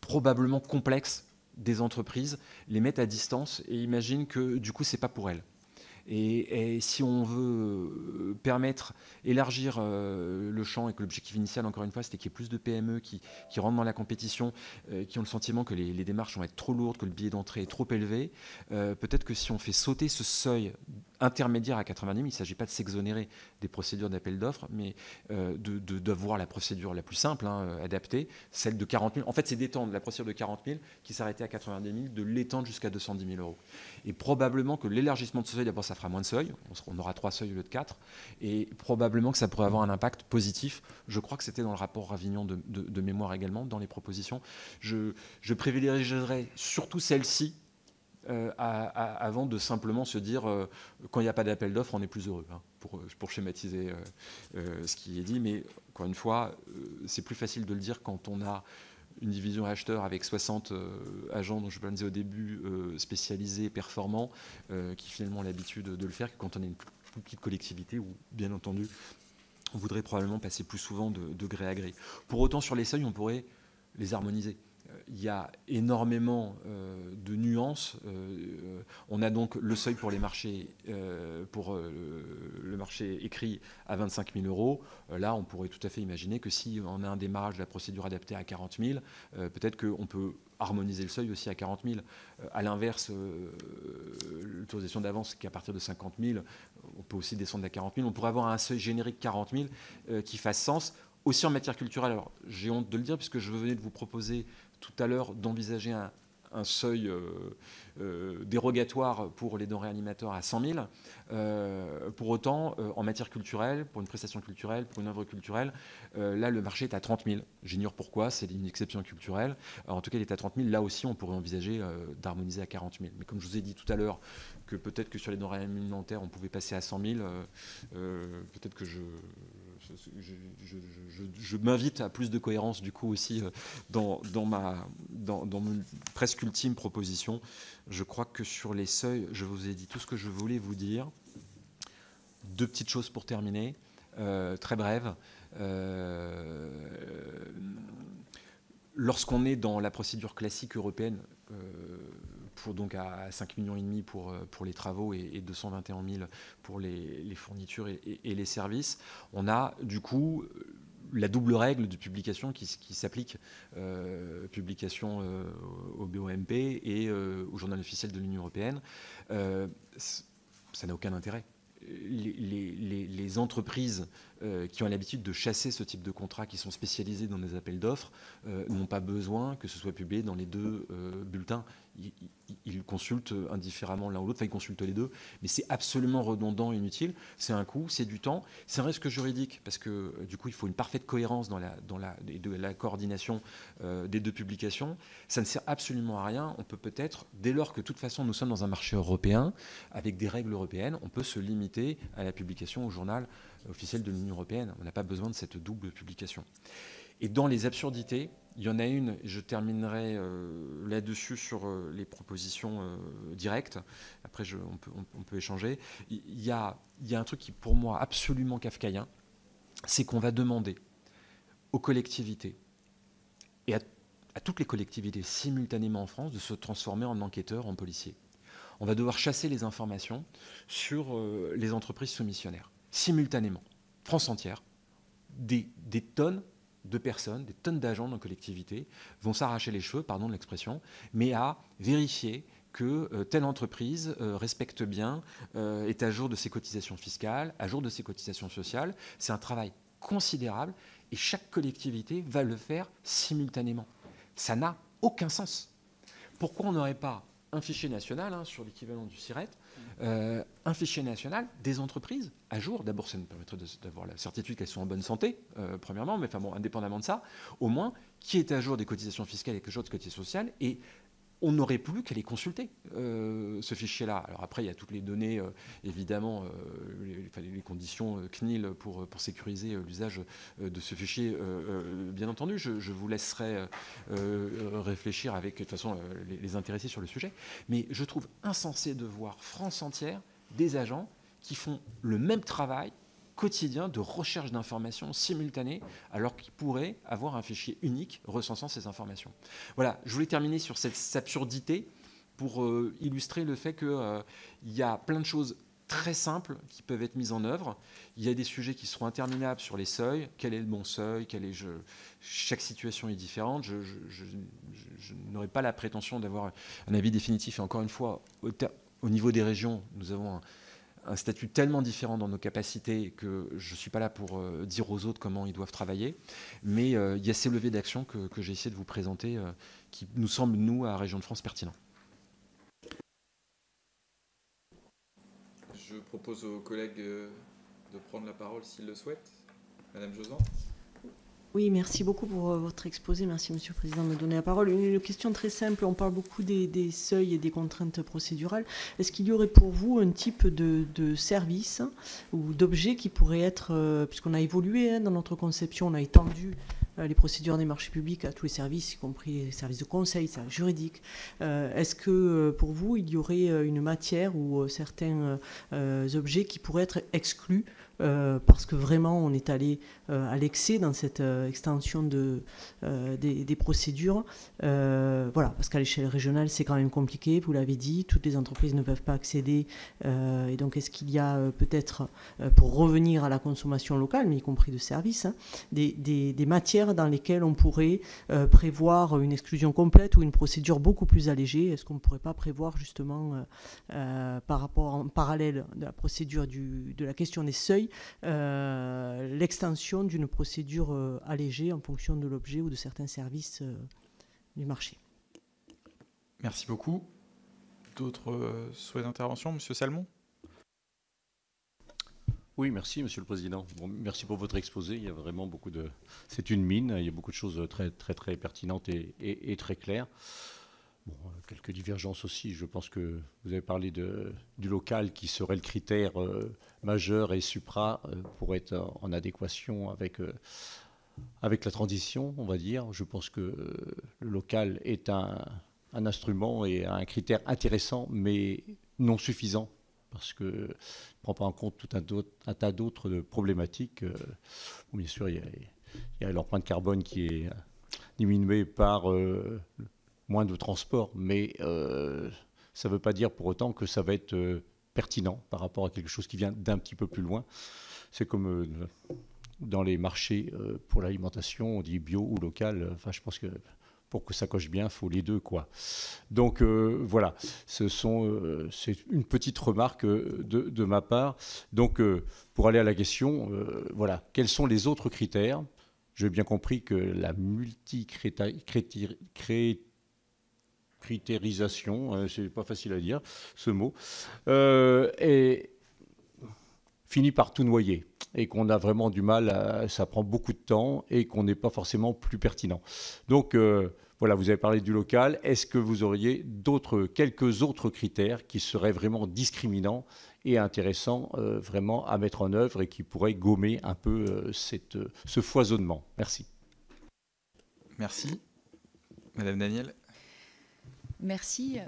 probablement complexe des entreprises, les met à distance et imagine que du coup, c'est pas pour elles. Et si on veut élargir le champ, et que l'objectif initial, encore une fois, c'était qu'il y ait plus de PME qui rentrent dans la compétition, qui ont le sentiment que les démarches vont être trop lourdes, que le billet d'entrée est trop élevé, peut-être que si on fait sauter ce seuil intermédiaire à 90 000, il ne s'agit pas de s'exonérer des procédures d'appel d'offres, mais d'avoir la procédure la plus simple, adaptée, celle de 40 000. En fait, c'est d'étendre la procédure de 40 000 qui s'arrêtait à 90 000, de l'étendre jusqu'à 210 000 €. Et probablement que l'élargissement de ce seuil, d'abord, ça fera moins de seuils, on aura 3 seuils au lieu de 4, et probablement que ça pourrait avoir un impact positif. Je crois que c'était dans le rapport Ravignon de mémoire également, dans les propositions. Je privilégierais surtout celle-ci, avant de simplement se dire quand il n'y a pas d'appel d'offres, on est plus heureux, pour schématiser ce qui est dit. Mais encore une fois, c'est plus facile de le dire quand on a une division acheteur avec 60 agents, dont je vous disais au début, spécialisés, performants, qui finalement ont l'habitude de le faire, que quand on est une plus petite collectivité où, bien entendu, on voudrait probablement passer plus souvent de gré à gré. Pour autant, sur les seuils, on pourrait les harmoniser. Il y a énormément de nuances. On a donc le seuil pour les marchés, pour le marché écrit à 25 000 €. Là, on pourrait tout à fait imaginer que si on a un démarrage de la procédure adaptée à 40 000, peut-être qu'on peut harmoniser le seuil aussi à 40 000. À l'inverse, l'autorisation d'avance, qui est à partir de 50 000, on peut aussi descendre à 40 000. On pourrait avoir un seuil générique 40 000 qui fasse sens. Aussi en matière culturelle, alors j'ai honte de le dire puisque je venais de vous proposer tout à l'heure d'envisager un seuil dérogatoire pour les denrées alimentaires à 100 000. Pour autant, en matière culturelle, pour une prestation culturelle, pour une œuvre culturelle, là le marché est à 30 000. J'ignore pourquoi, c'est une exception culturelle. Alors, en tout cas, il est à 30 000. Là aussi, on pourrait envisager d'harmoniser à 40 000. Mais comme je vous ai dit tout à l'heure, que peut-être que sur les denrées alimentaires, on pouvait passer à 100 000, peut-être que je m'invite à plus de cohérence du coup aussi dans mon presque ultime proposition. Je crois que sur les seuils, je vous ai dit tout ce que je voulais vous dire. 2 petites choses pour terminer, très brèves. Lorsqu'on est dans la procédure classique européenne, donc à 5,5 millions pour les travaux et 221 000 pour les fournitures et les services. On a du coup la double règle de publication qui s'applique, publication au BOMP et au journal officiel de l'Union européenne. Ça n'a aucun intérêt. Les entreprises qui ont l'habitude de chasser ce type de contrats, qui sont spécialisées dans des appels d'offres, n'ont pas besoin que ce soit publié dans les deux bulletins. Ils consultent indifféremment l'un ou l'autre, enfin ils consultent les deux, mais c'est absolument redondant et inutile. C'est un coût, c'est du temps, c'est un risque juridique, parce que du coup il faut une parfaite cohérence dans la coordination des deux publications. Ça ne sert absolument à rien. On peut-être, dès lors que de toute façon nous sommes dans un marché européen, avec des règles européennes, on peut se limiter à la publication au journal officiel de l'Union européenne. On n'a pas besoin de cette double publication. Et dans les absurdités, il y en a une, je terminerai là-dessus sur les propositions directes. Après, on peut échanger. Il y a un truc qui, pour moi, absolument kafkaïen, c'est qu'on va demander aux collectivités et à toutes les collectivités simultanément en France de se transformer en enquêteurs, en policiers. On va devoir chasser les informations sur les entreprises soumissionnaires, simultanément, France entière, des tonnes de personnes, des tonnes d'agents dans collectivités vont s'arracher les cheveux, pardon de l'expression, mais à vérifier que telle entreprise respecte bien, est à jour de ses cotisations fiscales, à jour de ses cotisations sociales. C'est un travail considérable et chaque collectivité va le faire simultanément. Ça n'a aucun sens. Pourquoi on n'aurait pas un fichier national, sur l'équivalent du SIRET, un fichier national des entreprises à jour? D'abord, ça nous permettrait d'avoir la certitude qu'elles sont en bonne santé, premièrement, mais enfin bon, indépendamment de ça, au moins, qui est à jour des cotisations fiscales et que jour de cotisations sociales, et on n'aurait plus qu'à les consulter, ce fichier-là. Alors après, il y a toutes les données, évidemment, les conditions CNIL pour sécuriser l'usage de ce fichier. Bien entendu, je vous laisserai réfléchir avec, de toute façon, les intéressés sur le sujet. Mais je trouve insensé de voir France entière des agents qui font le même travail quotidien de recherche d'informations simultanées, alors qu'ils pourraient avoir un fichier unique recensant ces informations. Voilà, je voulais terminer sur cette absurdité pour illustrer le fait qu'il y a plein de choses très simples qui peuvent être mises en œuvre. Il y a des sujets qui seront interminables sur les seuils. Quel est le bon seuil? Chaque situation est différente. Je n'aurai pas la prétention d'avoir un avis définitif. Et encore une fois, au niveau des régions, nous avons un statut tellement différent dans nos capacités que je ne suis pas là pour dire aux autres comment ils doivent travailler. Mais il y a ces leviers d'action que j'ai essayé de vous présenter qui nous semblent, nous, à Région de France, pertinents. Je propose aux collègues de prendre la parole s'ils le souhaitent. Madame Josan. Oui, merci beaucoup pour votre exposé. Merci, Monsieur le Président, de me donner la parole. Une question très simple. On parle beaucoup des seuils et des contraintes procédurales. Est-ce qu'il y aurait pour vous un type de service ou d'objet qui pourrait être, puisqu'on a évolué dans notre conception, on a étendu les procédures des marchés publics à tous les services, y compris les services de conseil, les services juridiques. Est-ce que pour vous, il y aurait une matière ou certains objets qui pourraient être exclus parce que vraiment on est allé à l'excès dans cette extension des procédures. Voilà, parce qu'à l'échelle régionale, c'est quand même compliqué, vous l'avez dit, toutes les entreprises ne peuvent pas accéder. Et donc, est-ce qu'il y a peut-être, pour revenir à la consommation locale, mais y compris de services, des matières dans lesquelles on pourrait prévoir une exclusion complète ou une procédure beaucoup plus allégée? Est-ce qu'on ne pourrait pas prévoir justement, par rapport en parallèle de la procédure de la question des seuils, l'extension d'une procédure allégée en fonction de l'objet ou de certains services du marché? Merci beaucoup. D'autres souhaits d'intervention, Monsieur Salmon? Oui, merci, Monsieur le Président. Bon, merci pour votre exposé. Il y a vraiment beaucoup de... C'est une mine. Il y a beaucoup de choses très, très, très pertinentes et très claires. Bon, quelques divergences aussi. Je pense que vous avez parlé du local qui serait le critère majeur et supra pour être en adéquation avec la transition, on va dire. Je pense que le local est un instrument et un critère intéressant, mais non suffisant, parce qu'il ne prend pas en compte tout un tas d'autres problématiques. Bien sûr, il y a l'empreinte carbone qui est diminuée par moins de transport, mais ça ne veut pas dire pour autant que ça va être pertinent par rapport à quelque chose qui vient d'un petit peu plus loin. C'est comme dans les marchés pour l'alimentation, on dit bio ou local. Enfin, je pense que pour que ça coche bien, il faut les deux, quoi. Donc voilà, c'est une petite remarque de ma part. Donc pour aller à la question, voilà, quels sont les autres critères? J'ai bien compris que la multicritérisation, c'est pas facile à dire ce mot, finit par tout noyer et qu'on a vraiment du mal, ça prend beaucoup de temps et qu'on n'est pas forcément plus pertinent. Donc voilà, vous avez parlé du local. Est-ce que vous auriez quelques autres critères qui seraient vraiment discriminants et intéressants vraiment à mettre en œuvre et qui pourraient gommer un peu ce foisonnement? Merci. Merci. Madame Daniel. Merci.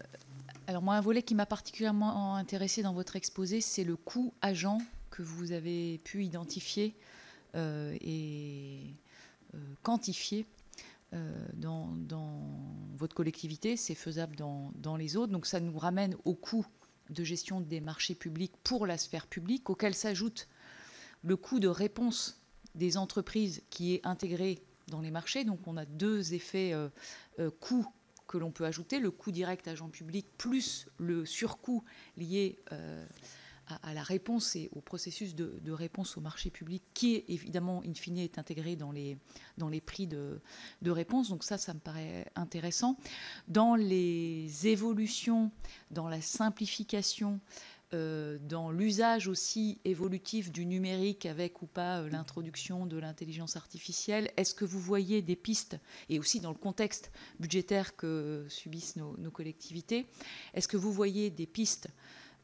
Alors moi, un volet qui m'a particulièrement intéressé dans votre exposé, c'est le coût agent que vous avez pu identifier et quantifier dans votre collectivité. C'est faisable dans les autres. Donc ça nous ramène au coût de gestion des marchés publics pour la sphère publique, auquel s'ajoute le coût de réponse des entreprises qui est intégré dans les marchés. Donc on a deux effets coûts que l'on peut ajouter, le coût direct agent public plus le surcoût lié à la réponse et au processus de réponse au marché public qui, est, évidemment, in fine, est intégré dans les prix de réponse. Donc ça me paraît intéressant. Dans les évolutions, dans la simplification, dans l'usage aussi évolutif du numérique avec ou pas l'introduction de l'intelligence artificielle, est-ce que vous voyez des pistes, et aussi dans le contexte budgétaire que subissent nos collectivités, est-ce que vous voyez des pistes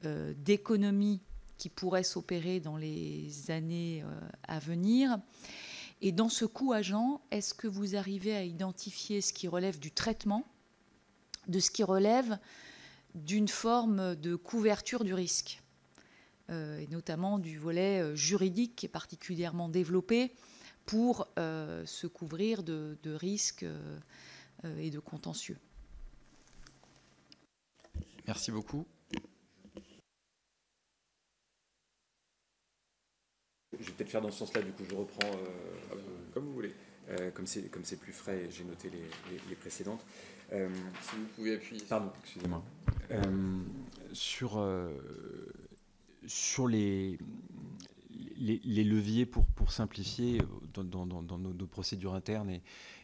d'économie qui pourraient s'opérer dans les années à venir? Et dans ce coût agent, est-ce que vous arrivez à identifier ce qui relève du traitement, de ce qui relève d'une forme de couverture du risque, et notamment du volet juridique qui est particulièrement développé pour se couvrir de risques et de contentieux? Merci beaucoup. Je vais peut-être faire dans ce sens-là, du coup je reprends comme vous voulez. Comme c'est plus frais, j'ai noté les précédentes. Si vous pouvez appuyer. Pardon, excusez-moi. Sur les leviers pour simplifier dans nos procédures internes,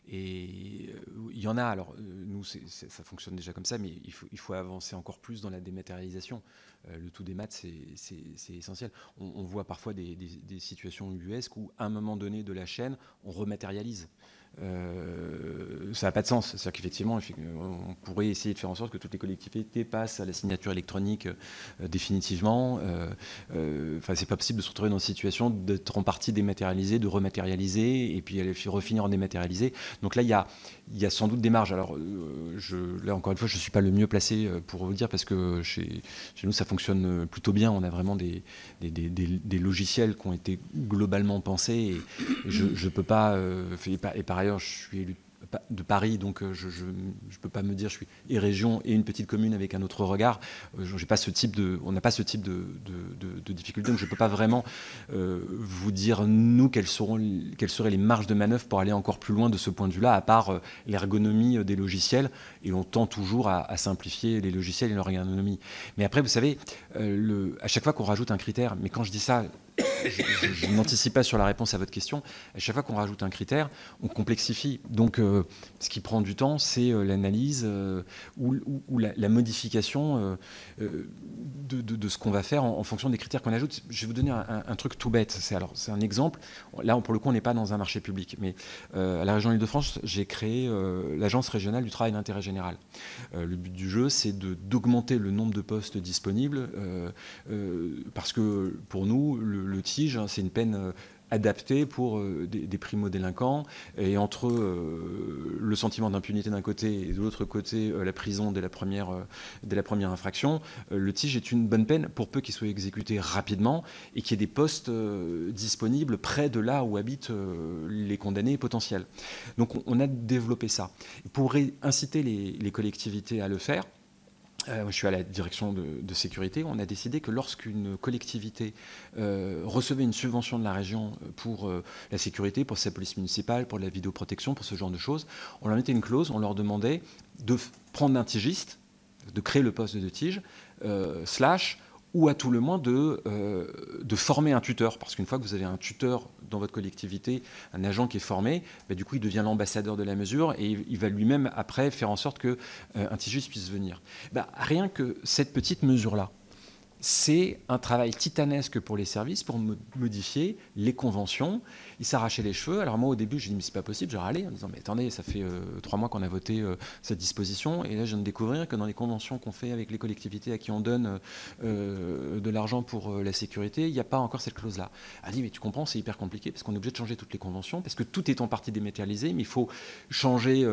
et il y en a. Alors nous, ça fonctionne déjà comme ça, mais il faut avancer encore plus dans la dématérialisation. Le tout des maths, c'est essentiel. On voit parfois des situations ubuesques où, à un moment donné de la chaîne, on rematérialise. Ça n'a pas de sens. C'est-à-dire qu'effectivement, on pourrait essayer de faire en sorte que toutes les collectivités passent à la signature électronique définitivement. C'est pas possible de se retrouver dans une situation d'être en partie dématérialisé, de rematérialiser, et puis refinir en dématérialisé. Donc là, il y a sans doute des marges. Alors là, encore une fois, je ne suis pas le mieux placé pour vous le dire, parce que chez nous, ça fonctionne plutôt bien. On a vraiment des logiciels qui ont été globalement pensés, et je ne peux pas... et par ailleurs, je suis élu de Paris, donc je ne peux pas me dire je suis et région et une petite commune avec un autre regard. On n'a pas ce type de difficulté, donc je ne peux pas vraiment vous dire, nous, quelles seraient les marges de manœuvre pour aller encore plus loin de ce point de vue-là, à part l'ergonomie des logiciels, et on tend toujours à simplifier les logiciels et leur ergonomie. Mais après, vous savez, à chaque fois qu'on rajoute un critère, mais quand je dis ça, je n'anticipe pas sur la réponse à votre question. À chaque fois qu'on rajoute un critère, on complexifie. Donc, ce qui prend du temps, c'est l'analyse ou la modification de ce qu'on va faire en fonction des critères qu'on ajoute. Je vais vous donner un truc tout bête. C'est un exemple. Là, pour le coup, on n'est pas dans un marché public. Mais à la région Île-de-France, j'ai créé l'Agence régionale du travail d'intérêt général. Le but du jeu, c'est d'augmenter le nombre de postes disponibles parce que, pour nous, le TIG, c'est une peine adapté pour des primo-délinquants, et entre le sentiment d'impunité d'un côté et de l'autre côté la prison dès la première infraction, le TIG est une bonne peine pour peu qu'il soit exécuté rapidement et qu'il y ait des postes disponibles près de là où habitent les condamnés potentiels. Donc on a développé ça. Pour inciter les collectivités à le faire, je suis à la direction de sécurité, on a décidé que lorsqu'une collectivité recevait une subvention de la région pour la sécurité, pour sa police municipale, pour la vidéoprotection, pour ce genre de choses, on leur mettait une clause, on leur demandait de prendre un tigiste, de créer le poste de tige, ou à tout le moins de former un tuteur. Parce qu'une fois que vous avez un tuteur dans votre collectivité, un agent qui est formé, du coup il devient l'ambassadeur de la mesure et il va lui-même après faire en sorte qu'un tigiste puisse venir. Rien que cette petite mesure-là, c'est un travail titanesque pour les services pour modifier les conventions. Ils s'arrachaient les cheveux. Alors moi au début j'ai dit mais c'est pas possible, j'ai râlé en disant mais attendez, ça fait 3 mois qu'on a voté cette disposition et là je viens de découvrir que dans les conventions qu'on fait avec les collectivités à qui on donne de l'argent pour la sécurité, il n'y a pas encore cette clause-là. Elle dit mais tu comprends, c'est hyper compliqué parce qu'on est obligé de changer toutes les conventions parce que tout est en partie dématérialisé, mais il faut changer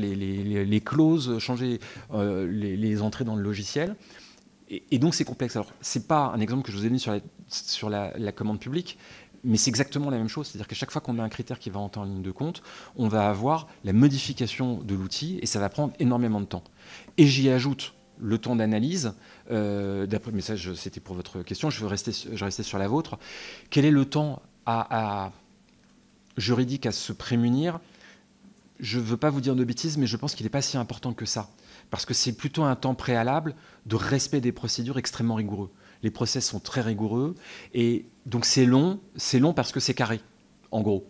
les clauses, changer les entrées dans le logiciel. Et donc c'est complexe. Alors c'est pas un exemple que je vous ai mis sur la commande publique, mais c'est exactement la même chose. C'est-à-dire qu'à chaque fois qu'on a un critère qui va entrer en ligne de compte, on va avoir la modification de l'outil et ça va prendre énormément de temps. Et j'y ajoute le temps d'analyse. D'après, mais ça c'était pour votre question, je restais sur la vôtre. Quel est le temps juridique à se prémunir? Je ne veux pas vous dire de bêtises, mais je pense qu'il n'est pas si important que ça. Parce que c'est plutôt un temps préalable de respect des procédures extrêmement rigoureux. Les process sont très rigoureux, et donc c'est long parce que c'est carré, en gros.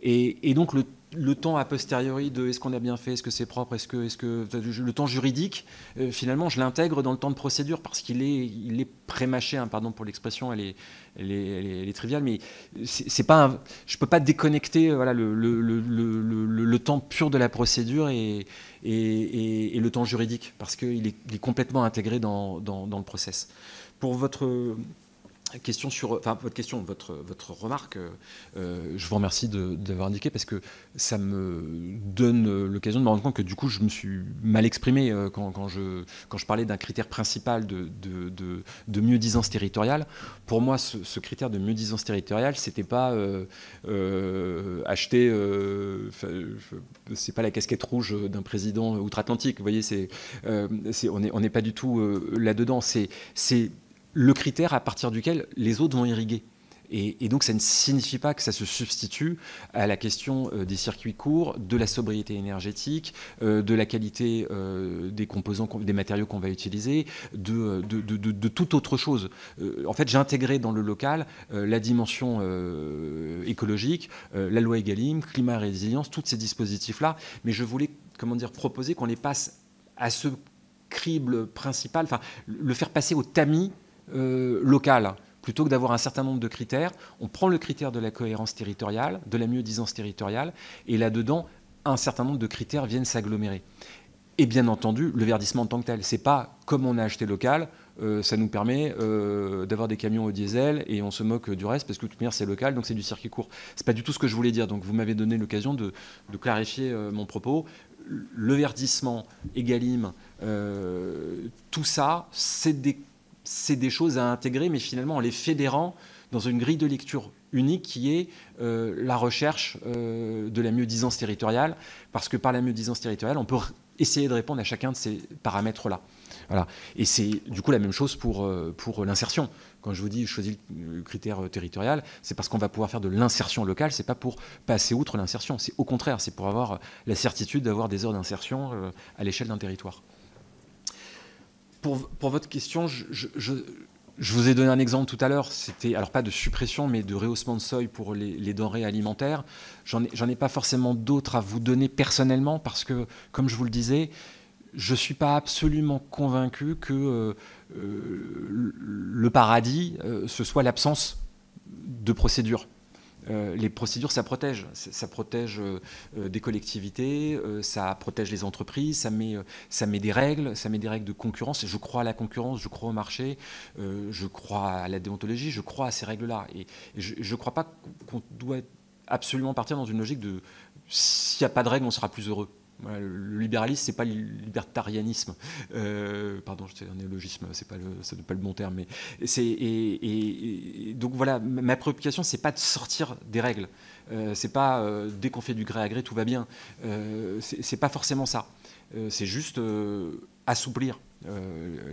Et donc le temps a posteriori de est-ce qu'on a bien fait, est-ce que c'est propre, est-ce que le temps juridique, finalement, je l'intègre dans le temps de procédure parce qu'il est prémâché, hein, pardon pour l'expression, elle est triviale, mais c'est pas je peux pas déconnecter le temps pur de la procédure et le temps juridique parce qu'il est complètement intégré dans le process. Pour votre question votre remarque, je vous remercie d'avoir indiqué parce que ça me donne l'occasion de me rendre compte que du coup je me suis mal exprimé quand je parlais d'un critère principal de mieux-disance territoriale. Pour moi, ce critère de mieux-disance territoriale, c'était pas acheter, c'est pas la casquette rouge d'un président outre-Atlantique. Vous voyez, on n'est pas du tout là-dedans. C'est le critère à partir duquel les autres vont irriguer. Et donc ça ne signifie pas que ça se substitue à la question des circuits courts, de la sobriété énergétique, de la qualité des composants, des matériaux qu'on va utiliser, de toute autre chose. En fait, j'ai intégré dans le local la dimension écologique, la loi Egalim, climat et résilience, tous ces dispositifs-là. Mais je voulais proposer qu'on les passe à ce crible principal, enfin le faire passer au tamis local. Plutôt que d'avoir un certain nombre de critères, on prend le critère de la cohérence territoriale, de la mieux-disance territoriale, et là-dedans, un certain nombre de critères viennent s'agglomérer. Et bien entendu, le verdissement en tant que tel, c'est pas comme on a acheté local, ça nous permet d'avoir des camions au diesel et on se moque du reste parce que de toute manière c'est local, donc c'est du circuit court. C'est pas du tout ce que je voulais dire, donc vous m'avez donné l'occasion de clarifier mon propos. Le verdissement, Egalim, tout ça, c'est des choses à intégrer, mais finalement en les fédérant dans une grille de lecture unique qui est la recherche de la mieux-disance territoriale, parce que par la mieux-disance territoriale, on peut essayer de répondre à chacun de ces paramètres-là. Voilà. Et c'est du coup la même chose pour l'insertion. Quand je vous dis choisir le critère territorial, c'est parce qu'on va pouvoir faire de l'insertion locale, c'est pas pour passer outre l'insertion, c'est au contraire, c'est pour avoir la certitude d'avoir des heures d'insertion à l'échelle d'un territoire. Pour votre question, je vous ai donné un exemple tout à l'heure, c'était alors pas de suppression mais de rehaussement de seuil pour les denrées alimentaires. J'en ai pas forcément d'autres à vous donner personnellement parce que, comme je vous le disais, je ne suis pas absolument convaincu que le paradis, ce soit l'absence de procédure. Les procédures, ça protège. Ça protège des collectivités, ça protège les entreprises, ça met des règles de concurrence. Et je crois à la concurrence, je crois au marché, je crois à la déontologie, je crois à ces règles-là. Et je ne crois pas qu'on doit absolument partir dans une logique de s'il n'y a pas de règles, on sera plus heureux. Voilà, le libéralisme, c'est pas le libertarianisme. Pardon, c'est un néologisme, ça n'est pas le bon terme. Mais donc voilà, ma préoccupation, c'est pas de sortir des règles. C'est pas dès qu'on fait du gré à gré, tout va bien. C'est pas forcément ça. C'est juste assouplir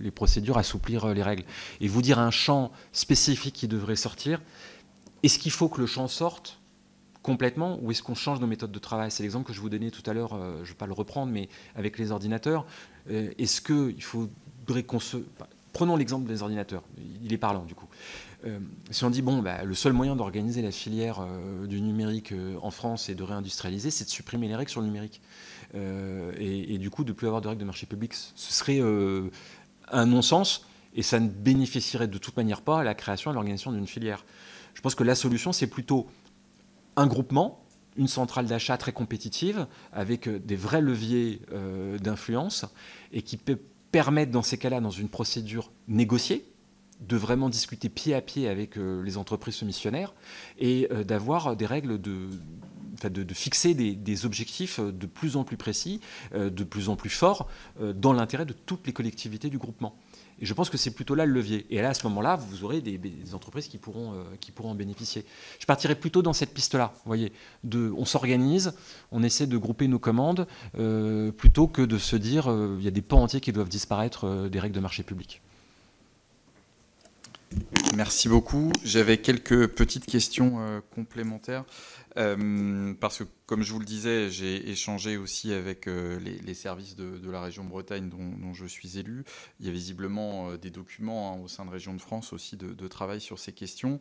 les procédures, assouplir les règles. Et vous dire un champ spécifique qui devrait sortir. Est-ce qu'il faut que le champ sorte complètement, ou est-ce qu'on change nos méthodes de travail? C'est l'exemple que je vous donnais tout à l'heure, je ne vais pas le reprendre, mais avec les ordinateurs. Est-ce qu'il faudrait qu'on se... Prenons l'exemple des ordinateurs, il est parlant du coup. Si on dit, bon, le seul moyen d'organiser la filière du numérique en France et de réindustrialiser, c'est de supprimer les règles sur le numérique. Et du coup, de ne plus avoir de règles de marché public. Ce serait un non-sens, et ça ne bénéficierait de toute manière pas à la création et à l'organisation d'une filière. Je pense que la solution, c'est plutôt un groupement, une centrale d'achat très compétitive, avec des vrais leviers d'influence, et qui peut permettre, dans ces cas-là, dans une procédure négociée, de vraiment discuter pied à pied avec les entreprises soumissionnaires, et d'avoir des règles de fixer des objectifs de plus en plus précis, de plus en plus forts, dans l'intérêt de toutes les collectivités du groupement. Et je pense que c'est plutôt là le levier. Et là, à ce moment-là, vous aurez des entreprises qui pourront en bénéficier. Je partirais plutôt dans cette piste-là. Vous voyez, on s'organise, on essaie de grouper nos commandes, plutôt que de se dire il y a des pans entiers qui doivent disparaître des règles de marché public. Merci beaucoup. J'avais quelques petites questions complémentaires. Parce que, comme je vous le disais, j'ai échangé aussi avec les services de la région Bretagne dont je suis élu. Il y a visiblement des documents au sein de Région de France aussi de travail sur ces questions.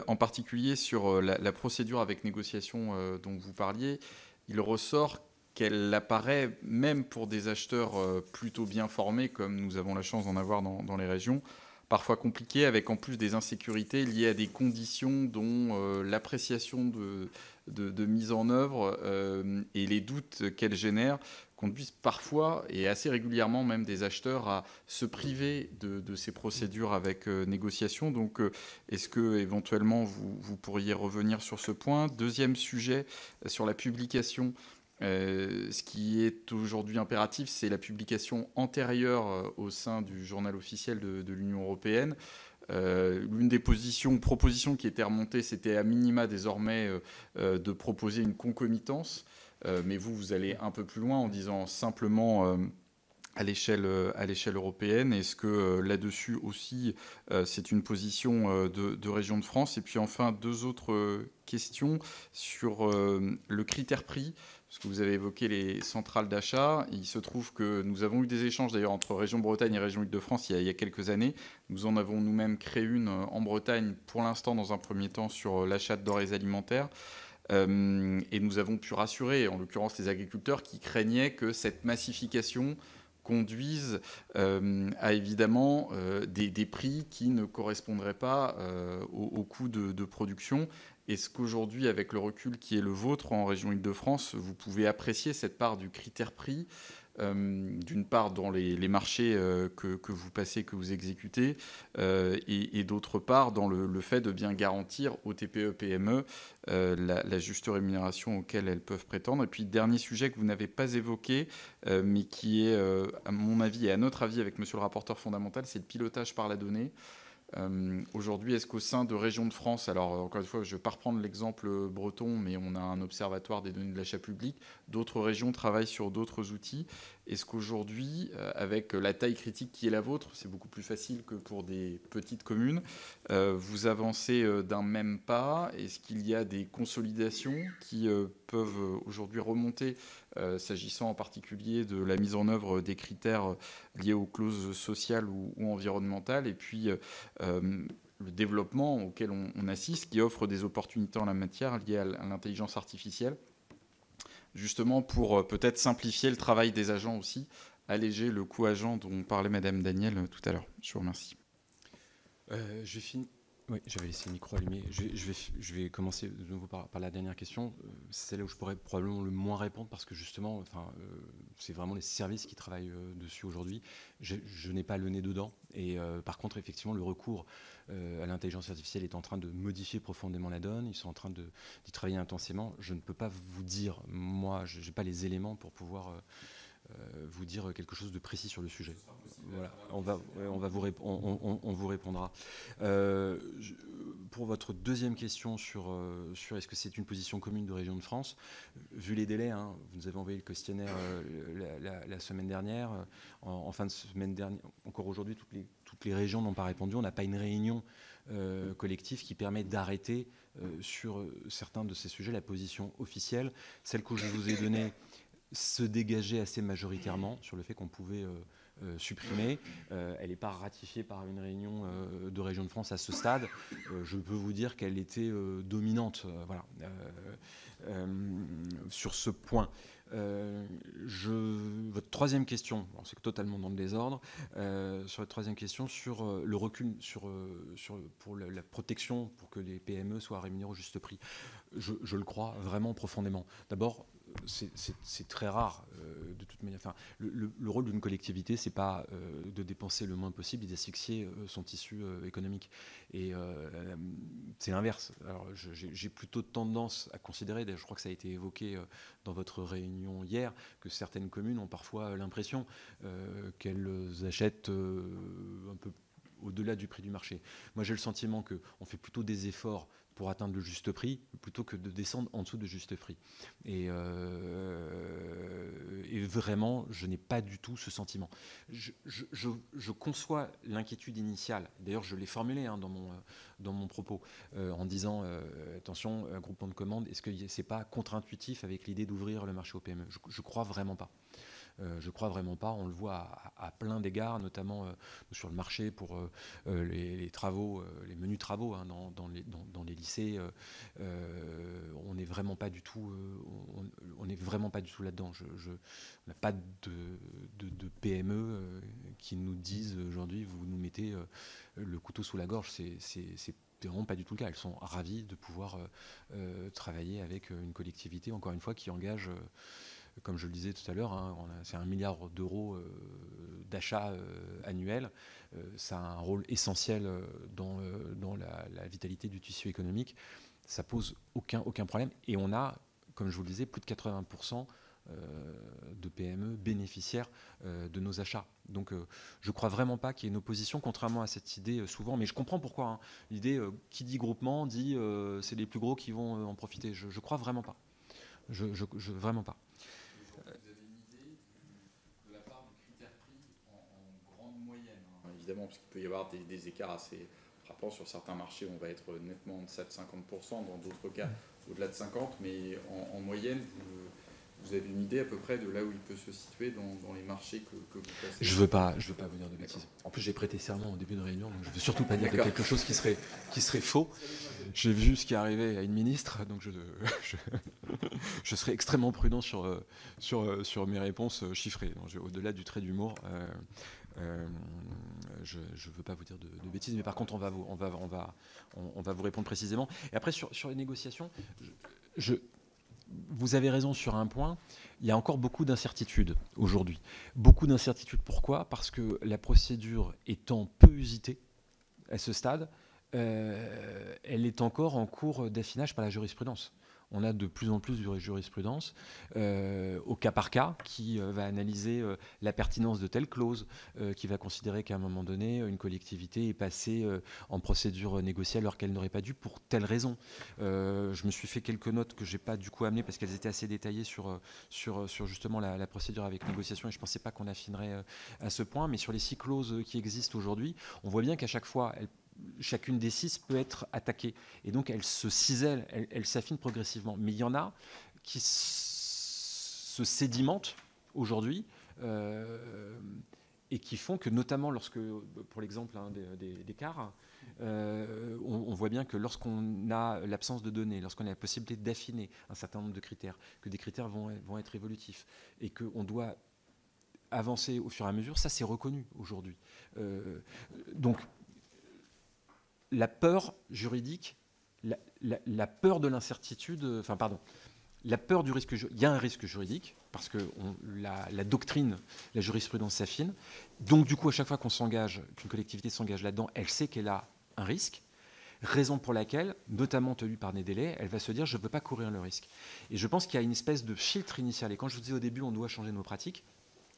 En particulier sur la procédure avec négociation dont vous parliez, il ressort qu'elle apparaît, même pour des acheteurs plutôt bien formés, comme nous avons la chance d'en avoir dans les régions, parfois compliqué, avec en plus des insécurités liées à des conditions dont l'appréciation de mise en œuvre et les doutes qu'elle génère conduisent parfois, et assez régulièrement même, des acheteurs à se priver de ces procédures avec négociation. Donc, est-ce que éventuellement vous pourriez revenir sur ce point? Deuxième sujet, sur la publication. Ce qui est aujourd'hui impératif, c'est la publication antérieure au sein du journal officiel de l'Union européenne. L'une des propositions qui était remontée, c'était à minima désormais de proposer une concomitance. Mais vous allez un peu plus loin en disant simplement à l'échelle européenne. Est-ce que là-dessus aussi, c'est une position de Région de France? Et puis enfin, deux autres questions sur le critère prix. Parce que vous avez évoqué les centrales d'achat. Il se trouve que nous avons eu des échanges d'ailleurs entre Région Bretagne et Région Île-de-France il y a quelques années. Nous en avons nous-mêmes créé une en Bretagne, pour l'instant dans un premier temps, sur l'achat de denrées alimentaires. Et nous avons pu rassurer, en l'occurrence les agriculteurs, qui craignaient que cette massification conduise à évidemment des prix qui ne correspondraient pas au coût de production. Est-ce qu'aujourd'hui, avec le recul qui est le vôtre en région Île-de-France, vous pouvez apprécier cette part du critère prix, d'une part dans les marchés que vous passez, que vous exécutez, et d'autre part dans le fait de bien garantir aux TPE-PME la juste rémunération auquel elles peuvent prétendre? Et puis, dernier sujet que vous n'avez pas évoqué, mais qui est, à mon avis et à notre avis avec monsieur le rapporteur fondamental, c'est le pilotage par la donnée. Aujourd'hui, est-ce qu'au sein de Région de France, alors encore une fois, je ne vais pas reprendre l'exemple breton, mais on a un observatoire des données de l'achat public, d'autres régions travaillent sur d'autres outils. Est-ce qu'aujourd'hui, avec la taille critique qui est la vôtre, c'est beaucoup plus facile que pour des petites communes, vous avancez d'un même pas? Est-ce qu'il y a des consolidations qui peuvent aujourd'hui remonter, s'agissant en particulier de la mise en œuvre des critères liés aux clauses sociales ou environnementales, et puis le développement auquel on assiste, qui offre des opportunités en la matière liées à l'intelligence artificielle, justement pour peut-être simplifier le travail des agents aussi, alléger le coût agent dont parlait Madame Daniel tout à l'heure. Je vous remercie. Je finis. Oui, j'avais laissé le micro allumé. Je vais commencer de nouveau par la dernière question. C'est celle où je pourrais probablement le moins répondre parce que justement, c'est vraiment les services qui travaillent dessus aujourd'hui. Je n'ai pas le nez dedans. Et par contre, effectivement, le recours à l'intelligence artificielle est en train de modifier profondément la donne. Ils sont en train d'y travailler intensément. Je ne peux pas vous dire, moi, je n'ai pas les éléments pour pouvoir vous dire quelque chose de précis sur le sujet. Voilà, on vous répondra. Pour votre deuxième question sur est-ce que c'est une position commune de Région de France, vu les délais, vous nous avez envoyé le questionnaire la semaine dernière, en fin de semaine dernière, encore aujourd'hui, toutes les régions n'ont pas répondu. On n'a pas une réunion collective qui permet d'arrêter sur certains de ces sujets la position officielle, celle que je vous ai donnée se dégager assez majoritairement sur le fait qu'on pouvait supprimer. Elle n'est pas ratifiée par une réunion de Région de France à ce stade. Je peux vous dire qu'elle était dominante voilà, sur ce point. Votre troisième question, c'est totalement dans le désordre, sur votre troisième question, sur le recul pour la protection, pour que les PME soient rémunérées au juste prix. Je le crois vraiment profondément. D'abord, c'est très rare de toute manière. Enfin, le rôle d'une collectivité, c'est pas de dépenser le moins possible et d'asphyxier son tissu économique. Et c'est l'inverse. Alors, j'ai plutôt tendance à considérer, je crois que ça a été évoqué dans votre réunion hier, que certaines communes ont parfois l'impression qu'elles achètent un peu au-delà du prix du marché. Moi, j'ai le sentiment qu'on fait plutôt des efforts pour atteindre le juste prix, plutôt que de descendre en dessous de juste prix. Et vraiment, je n'ai pas du tout ce sentiment. Je conçois l'inquiétude initiale. D'ailleurs, je l'ai formulée dans mon propos, en disant, attention, un groupement de commandes, est-ce que c'est pas contre-intuitif avec l'idée d'ouvrir le marché aux PME ? Je crois vraiment pas. Je crois vraiment pas. On le voit à plein d'égards, notamment sur le marché pour les travaux, les menus travaux dans les lycées. On n'est vraiment pas du tout. On n'est vraiment pas du tout là-dedans. On n'a pas de PME qui nous disent aujourd'hui vous nous mettez le couteau sous la gorge. C'est vraiment pas du tout le cas. Elles sont ravies de pouvoir travailler avec une collectivité, encore une fois, qui engage. Comme je le disais tout à l'heure, c'est 1 milliard d'euros d'achat annuel. Ça a un rôle essentiel dans la vitalité du tissu économique. Ça pose aucun problème. Et on a, comme je vous le disais, plus de 80% de PME bénéficiaires de nos achats. Donc je ne crois vraiment pas qu'il y ait une opposition, contrairement à cette idée souvent. Mais je comprends pourquoi. L'idée, qui dit groupement, dit c'est les plus gros qui vont en profiter. Je ne crois vraiment pas. Vraiment pas. Évidemment, parce qu'il peut y avoir des écarts assez frappants sur certains marchés, on va être nettement en deçà de 50%, dans d'autres cas au-delà de 50%, mais en moyenne, vous avez une idée à peu près de là où il peut se situer dans les marchés que vous placez ? Je veux pas vous dire de bêtises. En plus, j'ai prêté serment au début de réunion, donc je ne veux surtout pas dire quelque chose qui serait faux. J'ai vu ce qui est arrivé à une ministre, donc je serai extrêmement prudent sur mes réponses chiffrées. Au-delà du trait d'humour, je ne veux pas vous dire de bêtises, mais par contre, on va vous répondre précisément. Et après, sur les négociations, vous avez raison sur un point, il y a encore beaucoup d'incertitudes aujourd'hui. Beaucoup d'incertitudes, pourquoi ? Parce que la procédure étant peu usitée à ce stade, elle est encore en cours d'affinage par la jurisprudence. On a de plus en plus de jurisprudence au cas par cas qui va analyser la pertinence de telle clause, qui va considérer qu'à un moment donné, une collectivité est passée en procédure négociée alors qu'elle n'aurait pas dû pour telle raison. Je me suis fait quelques notes que je n'ai pas du coup amenées parce qu'elles étaient assez détaillées sur justement la procédure avec négociation et je ne pensais pas qu'on affinerait à ce point. Mais sur les 6 clauses qui existent aujourd'hui, on voit bien qu'à chaque fois, chacune des 6 peut être attaquée. Et donc, elle se cisèle, elle s'affine progressivement. Mais il y en a qui se sédimentent aujourd'hui et qui font que, notamment lorsque, pour l'exemple des cars, on voit bien que lorsqu'on a l'absence de données, lorsqu'on a la possibilité d'affiner un certain nombre de critères, que des critères vont être évolutifs et qu'on doit avancer au fur et à mesure, ça c'est reconnu aujourd'hui. Donc, la peur juridique, la peur de l'incertitude, la peur du risque. Il y a un risque juridique, parce que la doctrine, la jurisprudence s'affine. Donc, du coup, à chaque fois qu'une collectivité s'engage là-dedans, elle sait qu'elle a un risque. Raison pour laquelle, notamment tenue par des délais, elle va se dire « je ne veux pas courir le risque ». Et je pense qu'il y a une espèce de filtre initial. Et quand je vous disais au début, on doit changer nos pratiques,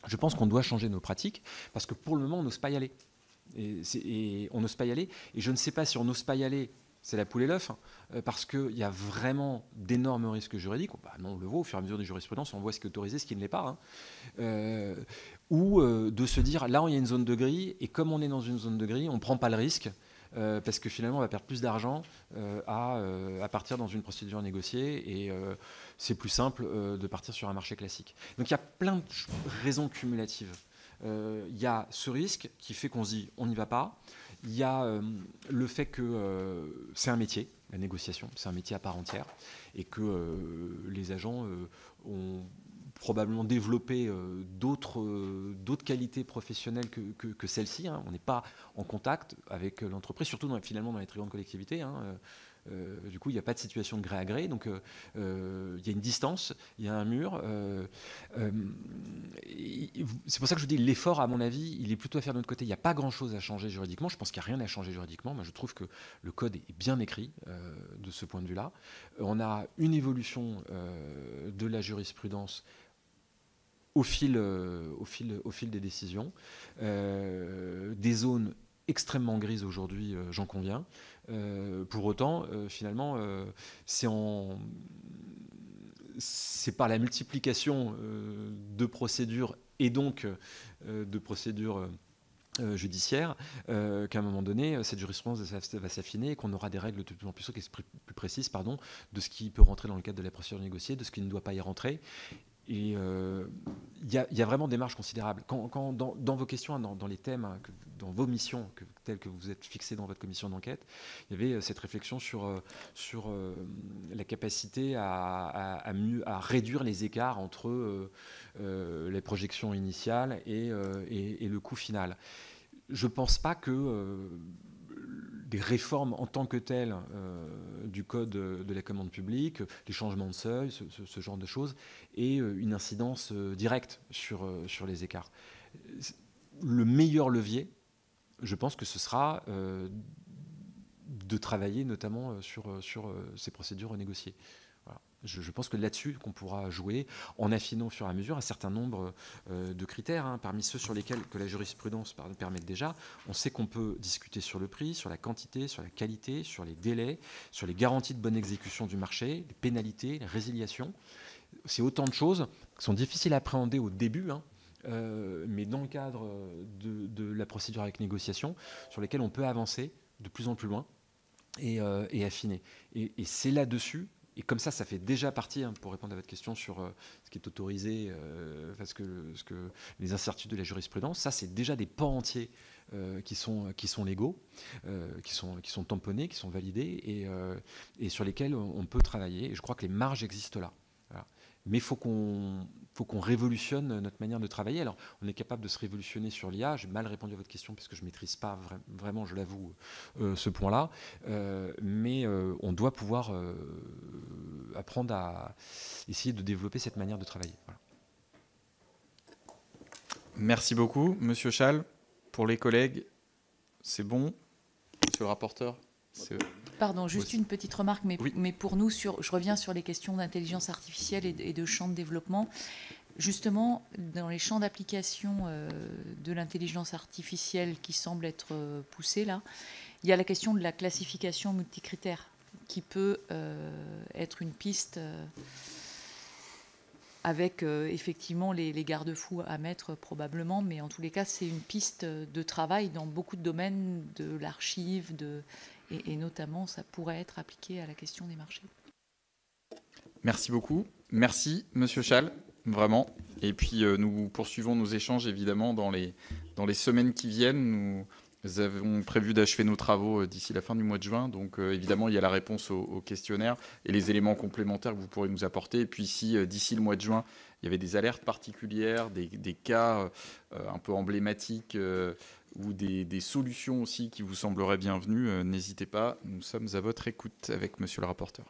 je pense qu'on doit changer nos pratiques, parce que pour le moment, on n'ose pas y aller. Et on n'ose pas y aller. Et je ne sais pas si on n'ose pas y aller, c'est la poule et l'œuf, parce qu'il y a vraiment d'énormes risques juridiques. Non, on le voit au fur et à mesure des jurisprudences, on voit ce qui est autorisé, ce qui ne l'est pas. Ou de se dire, là, il y a une zone de gris, et comme on est dans une zone de gris, on ne prend pas le risque, parce que finalement, on va perdre plus d'argent à partir dans une procédure négociée, et c'est plus simple de partir sur un marché classique. Donc il y a plein de raisons cumulatives. Il y a ce risque qui fait qu'on se dit, on n'y va pas. Il y a le fait que c'est un métier, la négociation, c'est un métier à part entière, et que les agents ont probablement développé d'autres qualités professionnelles que celle-ci. On n'est pas en contact avec l'entreprise, surtout finalement dans les très grandes collectivités. Du coup, il n'y a pas de situation de gré à gré, donc il y a une distance, il y a un mur. C'est pour ça que je vous dis, l'effort, à mon avis, il est plutôt à faire de notre côté. Il n'y a pas grand-chose à changer juridiquement. Je pense qu'il n'y a rien à changer juridiquement. Moi, je trouve que le code est bien écrit de ce point de vue-là. On a une évolution de la jurisprudence au fil des décisions, des zones extrêmement grises aujourd'hui, j'en conviens. Pour autant, finalement, c'est par la multiplication de procédures et donc de procédures judiciaires qu'à un moment donné, cette jurisprudence va s'affiner et qu'on aura des règles de plus en plus précises de ce qui peut rentrer dans le cadre de la procédure négociée, de ce qui ne doit pas y rentrer. Et il y a vraiment des marges considérables. Quand dans vos questions, dans les thèmes, dans vos missions telles que vous êtes fixées dans votre commission d'enquête, il y avait cette réflexion sur la capacité à réduire les écarts entre les projections initiales et le coût final. Je ne pense pas que des réformes en tant que telles du code de la commande publique, les changements de seuil, ce genre de choses, et une incidence directe sur les écarts. Le meilleur levier, je pense que ce sera de travailler notamment sur ces procédures renégociées. Voilà. Je pense que là-dessus qu'on pourra jouer en affinant au fur et à mesure un certain nombre de critères, parmi ceux sur lesquels que la jurisprudence permet déjà. On sait qu'on peut discuter sur le prix, sur la quantité, sur la qualité, sur les délais, sur les garanties de bonne exécution du marché, les pénalités, les résiliations. C'est autant de choses qui sont difficiles à appréhender au début, mais dans le cadre de la procédure avec négociation, sur lesquelles on peut avancer de plus en plus loin et affiner. Et c'est là-dessus. Et comme ça fait déjà partie, pour répondre à votre question sur ce qui est autorisé, parce que les incertitudes de la jurisprudence, ça c'est déjà des pans entiers qui sont légaux, qui sont tamponnés, qui sont validés et sur lesquels on peut travailler. Et je crois que les marges existent là. Voilà. Mais il faut qu'on révolutionne notre manière de travailler. Alors, on est capable de se révolutionner sur l'IA. J'ai mal répondu à votre question parce que je ne maîtrise pas vraiment, je l'avoue, ce point-là. Mais on doit pouvoir apprendre à essayer de développer cette manière de travailler. Voilà. Merci beaucoup, Monsieur Schall. Pour les collègues, c'est bon. Monsieur le rapporteur, Pardon, juste une petite remarque, mais pour nous, je reviens sur les questions d'intelligence artificielle et de champs de développement. Justement, dans les champs d'application de l'intelligence artificielle qui semble être poussés là, il y a la question de la classification multicritère qui peut être une piste avec effectivement les garde-fous à mettre probablement, mais en tous les cas, c'est une piste de travail dans beaucoup de domaines de l'archive, et notamment, ça pourrait être appliqué à la question des marchés. Merci beaucoup. Merci, Monsieur Schall, vraiment. Et puis, nous poursuivons nos échanges, évidemment, dans les semaines qui viennent. Nous avons prévu d'achever nos travaux d'ici la fin du mois de juin. Donc, évidemment, il y a la réponse au questionnaire et les éléments complémentaires que vous pourrez nous apporter. Et puis, si d'ici le mois de juin, il y avait des alertes particulières, des cas un peu emblématiques ou des solutions aussi qui vous sembleraient bienvenues, n'hésitez pas. Nous sommes à votre écoute avec monsieur le rapporteur.